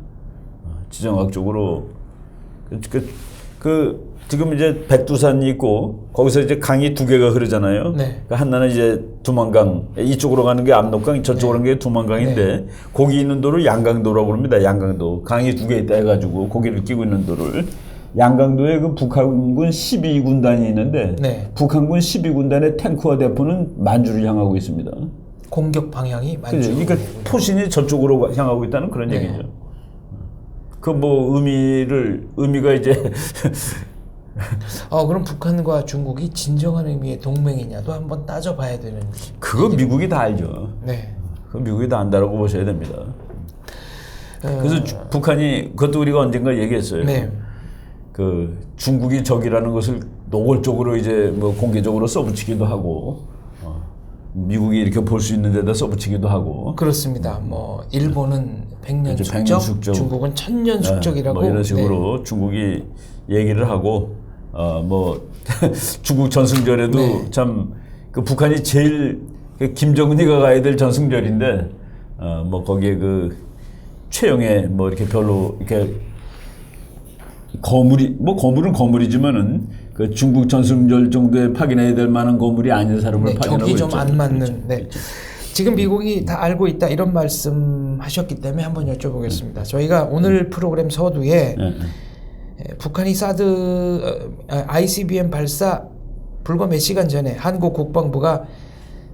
지정학적으로 지금 이제 백두산이 있고 거기서 이제 강이 두 개가 흐르잖아요. 네. 하나는 이제 두만강, 이쪽으로 가는 게 압록강, 저쪽으로 가는 게 두만강인데 거기 있는 도를 양강도라고 합니다. 양강도. 강이 두 개 있다 해가지고 고기를 끼고 있는 도를. 양강도에 그 북한군 12군단이 있는데 네. 북한군 12군단의 탱크와 대포는 만주를 향하고 있습니다. 공격 방향이 만주. 그러니까 포신이 저쪽으로 향하고 있다는 그런 네. 얘기죠. 그 뭐 의미가 이제 그럼 북한과 중국이 진정한 의미의 동맹이냐도 한번 따져봐야 되는. 그거 미국이 다 알죠. 네. 그거 미국이 다 안다라고 보셔야 됩니다. 그래서 북한이 그것도 우리가 언젠가 얘기했어요. 네. 그 중국이 적이라는 것을 노골적으로 이제 뭐 공개적으로 써붙이기도 하고 미국이 이렇게 볼 수 있는 데다 써붙이기도 하고. 그렇습니다. 뭐 일본은 100년 그렇죠. 숙적, 100년 숙적. 중국은 1000년 숙적이라고. 뭐 이런 식으로 중국이 얘기를 하고 뭐 중국 전승절에도 네. 참 그 북한이 제일 김정은이가 가야 될 전승절인데 뭐 거기에 그 최영의 뭐 이렇게 별로 이렇게 거물은 거물이지만은 그 중국 전승절 정도에 파견해야 될 만한 거물이 아닌 사람을 파견하고 격이 있죠. 좀 안 맞는. 그렇죠. 네. 그렇죠. 지금 미국이 다 알고 있다 이런 말씀하셨기 때문에 한번 여쭤보겠습니다. 저희가 오늘 프로그램 서두에 북한이 ICBM 발사 불과 몇 시간 전에 한국 국방부가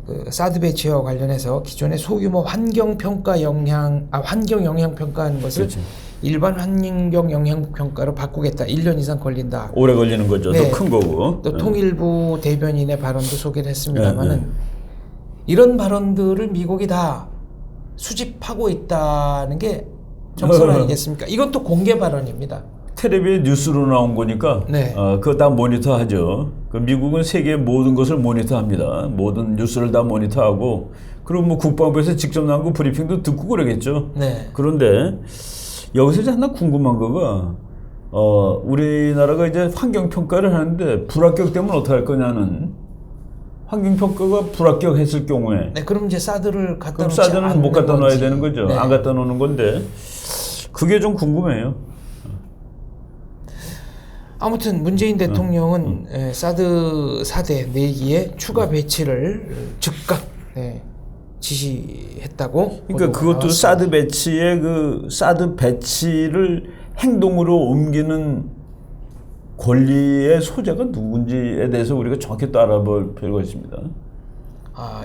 그 사드 배치와 관련해서 기존의 소규모 환경 영향 평가하는 것을 그렇죠. 일반 환경 영향 평가로 바꾸겠다. 1년 이상 걸린다. 오래 걸리는 거죠. 네. 더 큰 거고. 또 통일부 대변인의 발언도 소개를 했습니다만은 이런 발언들을 미국이 다 수집하고 있다는 게 정설 아니겠습니까? 이건 또 공개 발언입니다. 텔레비에 뉴스로 나온 거니까 네. 그거 다 모니터하죠. 그 미국은 세계의 모든 것을 모니터합니다. 모든 뉴스를 다 모니터하고 그리고 뭐 국방부에서 직접 나온 거 브리핑도 듣고 그러겠죠. 네. 그런데 여기서 이제 하나 궁금한 거가 우리나라가 이제 환경 평가를 하는데 불합격되면 어떻게 할 거냐는 환경 평가가 불합격했을 경우에 네, 그럼 이제 사드를 갖다 그럼 놓지 사드는 않는 못 갖다 놔야 건지. 되는 거죠. 네. 안 갖다 놓는 건데 그게 좀 궁금해요. 아무튼 문재인 대통령은 사드 4대 4기의 추가 배치를 즉각 지시했다고. 그러니까 그것도 나왔습니다. 사드 배치의 그 사드 배치를 행동으로 옮기는 권리의 소재가 누군지에 대해서 우리가 정확히 또 알아볼 필요가 있습니다.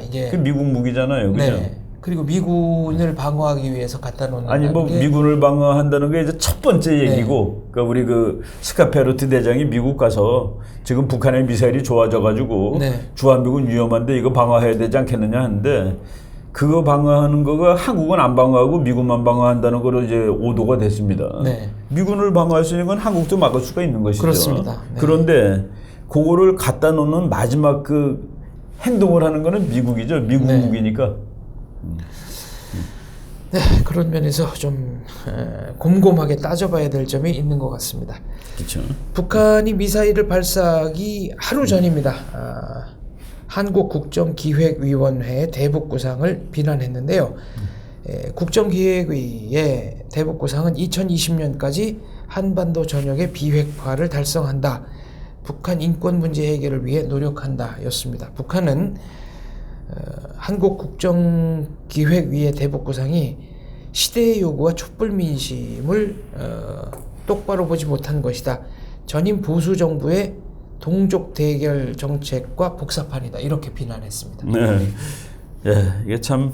이게 그 미국 무기잖아요, 그죠? 네. 그리고 미군을 방어하기 위해서 갖다 놓는. 아니 뭐 미군을 방어한다는 게 이제 첫 번째 얘기고, 그러니까 우리 그 스카페로티 대장이 미국 가서 지금 북한의 미사일이 좋아져가지고 주한미군 위험한데 이거 방어해야 되지 않겠느냐 하는데. 그거 방어하는 거가 한국은 안 방어하고 미국만 방어한다는 거로 이제 오도가 됐습니다. 네. 미군을 방어할 수 있는 건 한국도 막을 수가 있는 것이죠. 그렇습니다. 네. 그런데 그거를 갖다 놓는 마지막 그 행동을 하는 거는 미국이죠. 미국 무기니까. 네, 그런 면에서 좀 곰곰하게 따져봐야 될 점이 있는 것 같습니다. 그렇죠. 북한이 미사일을 발사하기 하루 전입니다. 한국국정기획위원회의 대북구상을 비난했는데요. 국정기획위의 대북구상은 2020년까지 한반도 전역의 비핵화를 달성한다. 북한 인권 문제 해결을 위해 노력한다 였습니다. 북한은 한국국정기획위의 대북구상이 시대의 요구와 촛불 민심을 똑바로 보지 못한 것이다. 전임 보수 정부의 동족 대결 정책과 복사판이다. 이렇게 비난했습니다. 네. 이게 참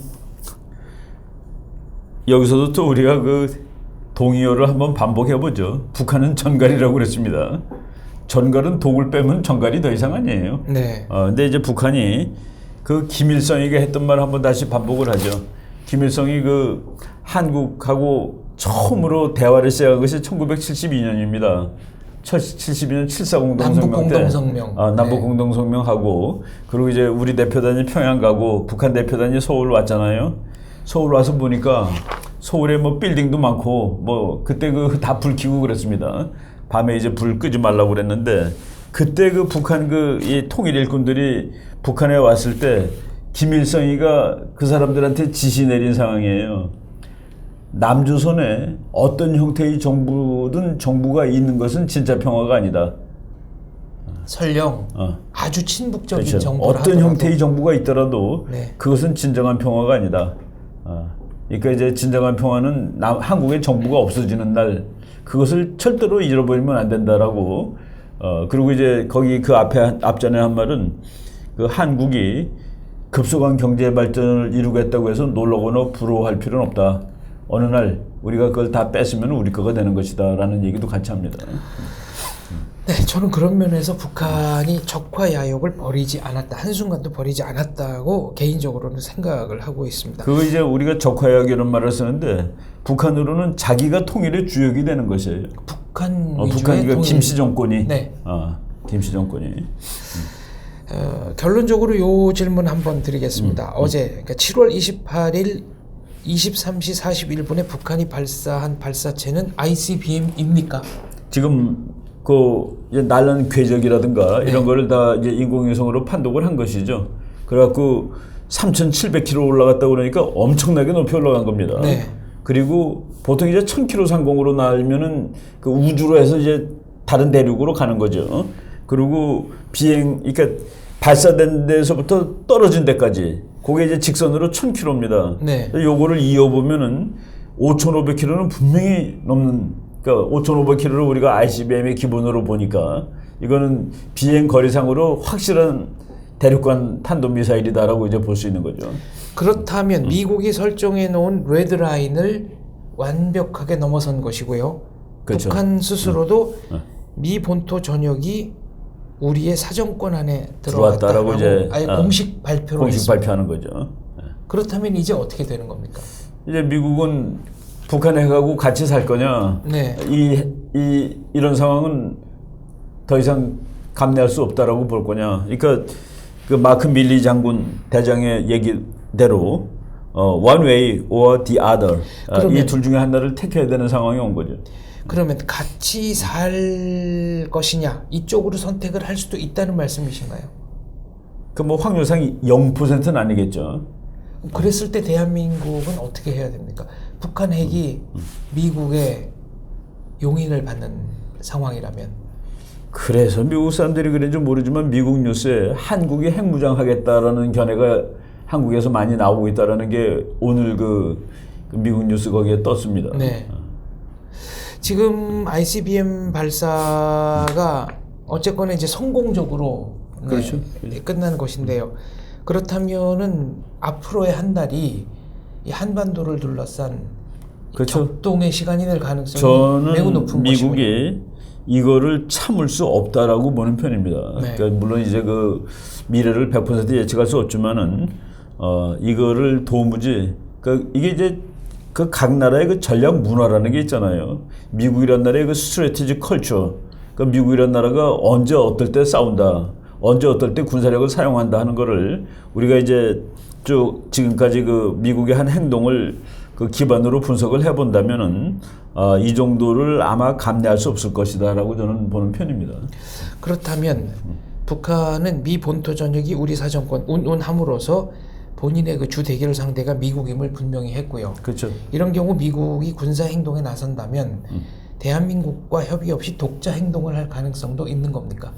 여기서도 또 우리가 그 동의어를 한번 반복해보죠. 북한은 전갈이라고 그랬습니다. 전갈은 독을 빼면 전갈이 더 이상 아니에요. 네. 근데 이제 북한이 그 김일성이가 했던 말 한번 다시 반복을 하죠. 김일성이 그 한국하고 처음으로 대화를 시작한 것이 1972년입니다. 72년 7.40 남북 동성명 때 공동성명. 남북 네. 공동성명하고 그리고 이제 우리 대표단이 평양 가고 북한 대표단이 서울 왔잖아요. 서울 와서 보니까 서울에 뭐 빌딩도 많고 뭐 그때 그 다 불 켜고 그랬습니다. 밤에 이제 불 끄지 말라고 그랬는데 그때 그 북한 그 이 통일 일꾼들이 북한에 왔을 때 김일성이가 그 사람들한테 지시 내린 상황이에요. 남조선에 어떤 형태의 정부든 정부가 있는 것은 진짜 평화가 아니다. 설령 아주 친북적인 그렇죠. 정부를 어떤 하더라도. 형태의 정부가 있더라도 네. 그것은 진정한 평화가 아니다. 그러니까 이제 진정한 평화는 한국의 정부가 없어지는 날 그것을 절대로 잃어버리면 안 된다라고. 그리고 이제 거기 그 앞전에 한 말은 그 한국이 급속한 경제 발전을 이루겠다고 해서 놀라거나 부러워할 필요는 없다. 어느 날 우리가 그걸 다 뺐으면 우리 거가 되는 것이다라는 얘기도 같이 합니다. 네, 저는 그런 면에서 북한이 적화야욕을 버리지 않았다. 한순간도 버리지 않았다고 개인적으로는 생각을 하고 있습니다. 그거 이제 우리가 적화야욕 이런 말을 쓰는데 북한으로는 자기가 통일의 주역이 되는 것이에요. 북한 위주의 북한 통일. 김씨 정권이. 네. 김씨 정권이. 결론적으로 요 질문 한번 드리겠습니다. 어제 그러니까 7월 28일 23시 41분에 북한이 발사한 발사체는 ICBM입니까? 지금 그 이제 날른 궤적이라든가 네. 이런 거를 다 이제 인공위성으로 판독을 한 것이죠. 그래갖고 3,700km 올라갔다 그러니까 엄청나게 높이 올라간 겁니다. 네. 그리고 보통 이제 1,000km 상공으로 날면은 그 우주로 해서 이제 다른 대륙으로 가는 거죠. 그리고 그러니까 발사된 데서부터 떨어진 데까지 그게 이제 직선으로 1,000km입니다. 네. 요거를 이어보면은 5,500km는 분명히 넘는. 그러니까 5,500km를 우리가 ICBM의 기본으로 보니까 이거는 비행 거리상으로 확실한 대륙간 탄도미사일이다라고 이제 볼 수 있는 거죠. 그렇다면 미국이 설정해 놓은 레드라인을 완벽하게 넘어선 것이고요. 그렇죠. 북한 스스로도 미 본토 전역이 우리의 사정권 안에 들어왔다라고 이제 아예 공식 발표로 공식 했습니다. 발표하는 거죠. 그렇다면 이제 어떻게 되는 겁니까? 이제 미국은 북한에 가고 같이 살 거냐? 네. 이런 상황은 더 이상 감내할 수 없다라고 볼 거냐? 그러니까 그 마크 밀리 장군 대장의 얘기대로 one way or the other 이 둘 중에 하나를 택해야 되는 상황이 온 거죠. 그러면 같이 살 것이냐 이쪽으로 선택을 할 수도 있다는 말씀이신가요? 그 뭐 확률상 0%는 아니겠죠. 그랬을 때 대한민국은 어떻게 해야 됩니까? 북한 핵이 미국의 용인을 받는 상황이라면. 그래서 미국 사람들이 그런지 모르지만 미국 뉴스에 한국이 핵무장하겠다라는 견해가 한국에서 많이 나오고 있다라는 게 오늘 그 미국 뉴스 거기에 떴습니다. 네. 지금 ICBM 발사가 어쨌거나 이제 성공적으로 그렇죠. 끝난 것인데요. 그렇다면은 앞으로의 한 달이 이 한반도를 둘러싼 그렇죠. 격동의 시간이 될 가능성이 저는 매우 높은 것이고요. 미국이 이거를 참을 수 없다라고 보는 편입니다. 네. 그러니까 물론 이제 그 미래를 100% 예측할 수 없지만은 이거를 도무지 이게 이제 그 각 나라의 그 전략 문화라는 게 있잖아요. 미국이란 나라의 그 스트래티지 컬처. 그 미국이란 나라가 언제 어떨 때 싸운다. 언제 어떨 때 군사력을 사용한다 하는 거를 우리가 이제 쭉 지금까지 그 미국의 한 행동을 그 기반으로 분석을 해본다면은 이 정도를 아마 감내할 수 없을 것이다라고 저는 보는 편입니다. 그렇다면 북한은 미 본토 전역이 우리 사정권 운운함으로써 본인의 그 주 대결 상대가 미국임을 분명히 했고요. 그렇죠. 이런 경우 미국이 군사 행동에 나선다면 대한민국과 협의 없이 독자 행동을 할 가능성도 있는 겁니까?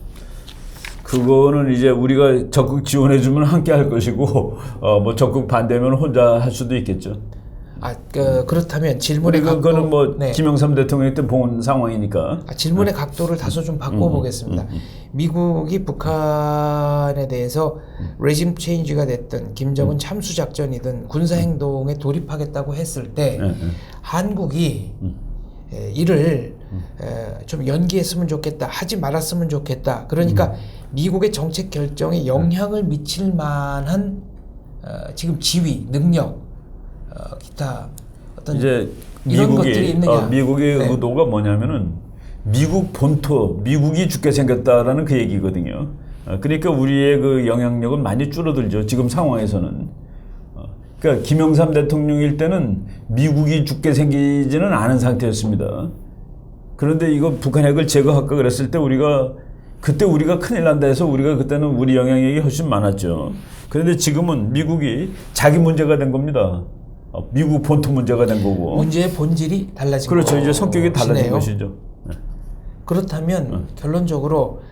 그거는 이제 우리가 적극 지원해주면 함께 할 것이고 뭐 적극 반대면 혼자 할 수도 있겠죠. 그렇다면 질문의 각도, 그거는 뭐 네. 김영삼 대통령이 때 본 상황이니까. 질문의 각도를 다소 좀 바꿔보겠습니다. 미국이 북한에 대해서 레짐 체인지가 됐든 김정은 참수 작전이든 군사 행동에 돌입하겠다고 했을 때 한국이 이를 좀 연기했으면 좋겠다, 하지 말았으면 좋겠다. 그러니까 미국의 정책 결정에 영향을 미칠 만한 지금 지위, 능력, 기타 어떤 이제 이런 것들이 미국이 있느냐. 미국의 네. 의도가 뭐냐면은 미국 본토, 미국이 죽게 생겼다라는 그 얘기거든요. 그러니까 우리의 그 영향력은 많이 줄어들죠. 지금 상황에서는. 그러니까 김영삼 대통령일 때는 미국이 죽게 생기지는 않은 상태였습니다. 그런데 이거 북한 핵을 제거할까 그랬을 때 그때 우리가 큰일 난다 해서 우리가 그때는 우리 영향력이 훨씬 많았죠. 그런데 지금은 미국이 자기 문제가 된 겁니다. 미국 본토 문제가 된 거고. 문제의 본질이 달라진 그렇죠. 거죠. 이제 성격이 달라진 것이죠. 그렇다면 결론적으로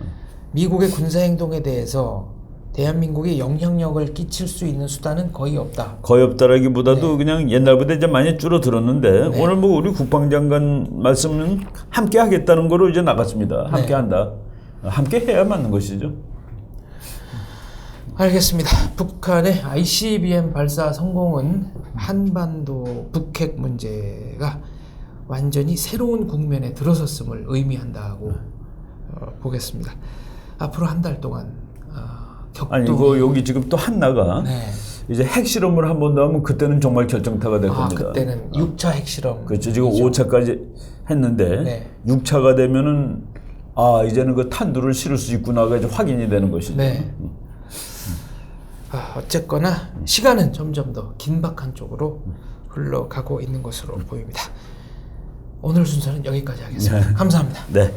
미국의 군사행동에 대해서 대한민국이 영향력을 끼칠 수 있는 수단은 거의 없다. 거의 없다라기보다도 그냥 옛날보다 이제 많이 줄어들었는데 오늘 뭐 우리 국방장관 말씀은 함께 하겠다는 거로 이제 나갔습니다. 함께 한다. 함께 해야 맞는 것이죠. 알겠습니다. 북한의 ICBM 발사 성공은 한반도 북핵 문제가 완전히 새로운 국면에 들어섰음을 의미한다고 보겠습니다. 앞으로 한 달 동안 격동. 아니 이거 여기 지금 또 한나가 이제 핵실험을 한 번 더 하면 그때는 정말 결정타가 될 겁니다. 그때는 6차 핵실험. 그렇죠. 지금 5차까지 했는데 6차가 되면은 이제는 그 탄두를 실을 수 있구나가 이제 확인이 되는 것이죠. 어쨌거나 시간은 점점 더 긴박한 쪽으로 흘러가고 있는 것으로 보입니다. 오늘 순서는 여기까지 하겠습니다. 감사합니다. 네.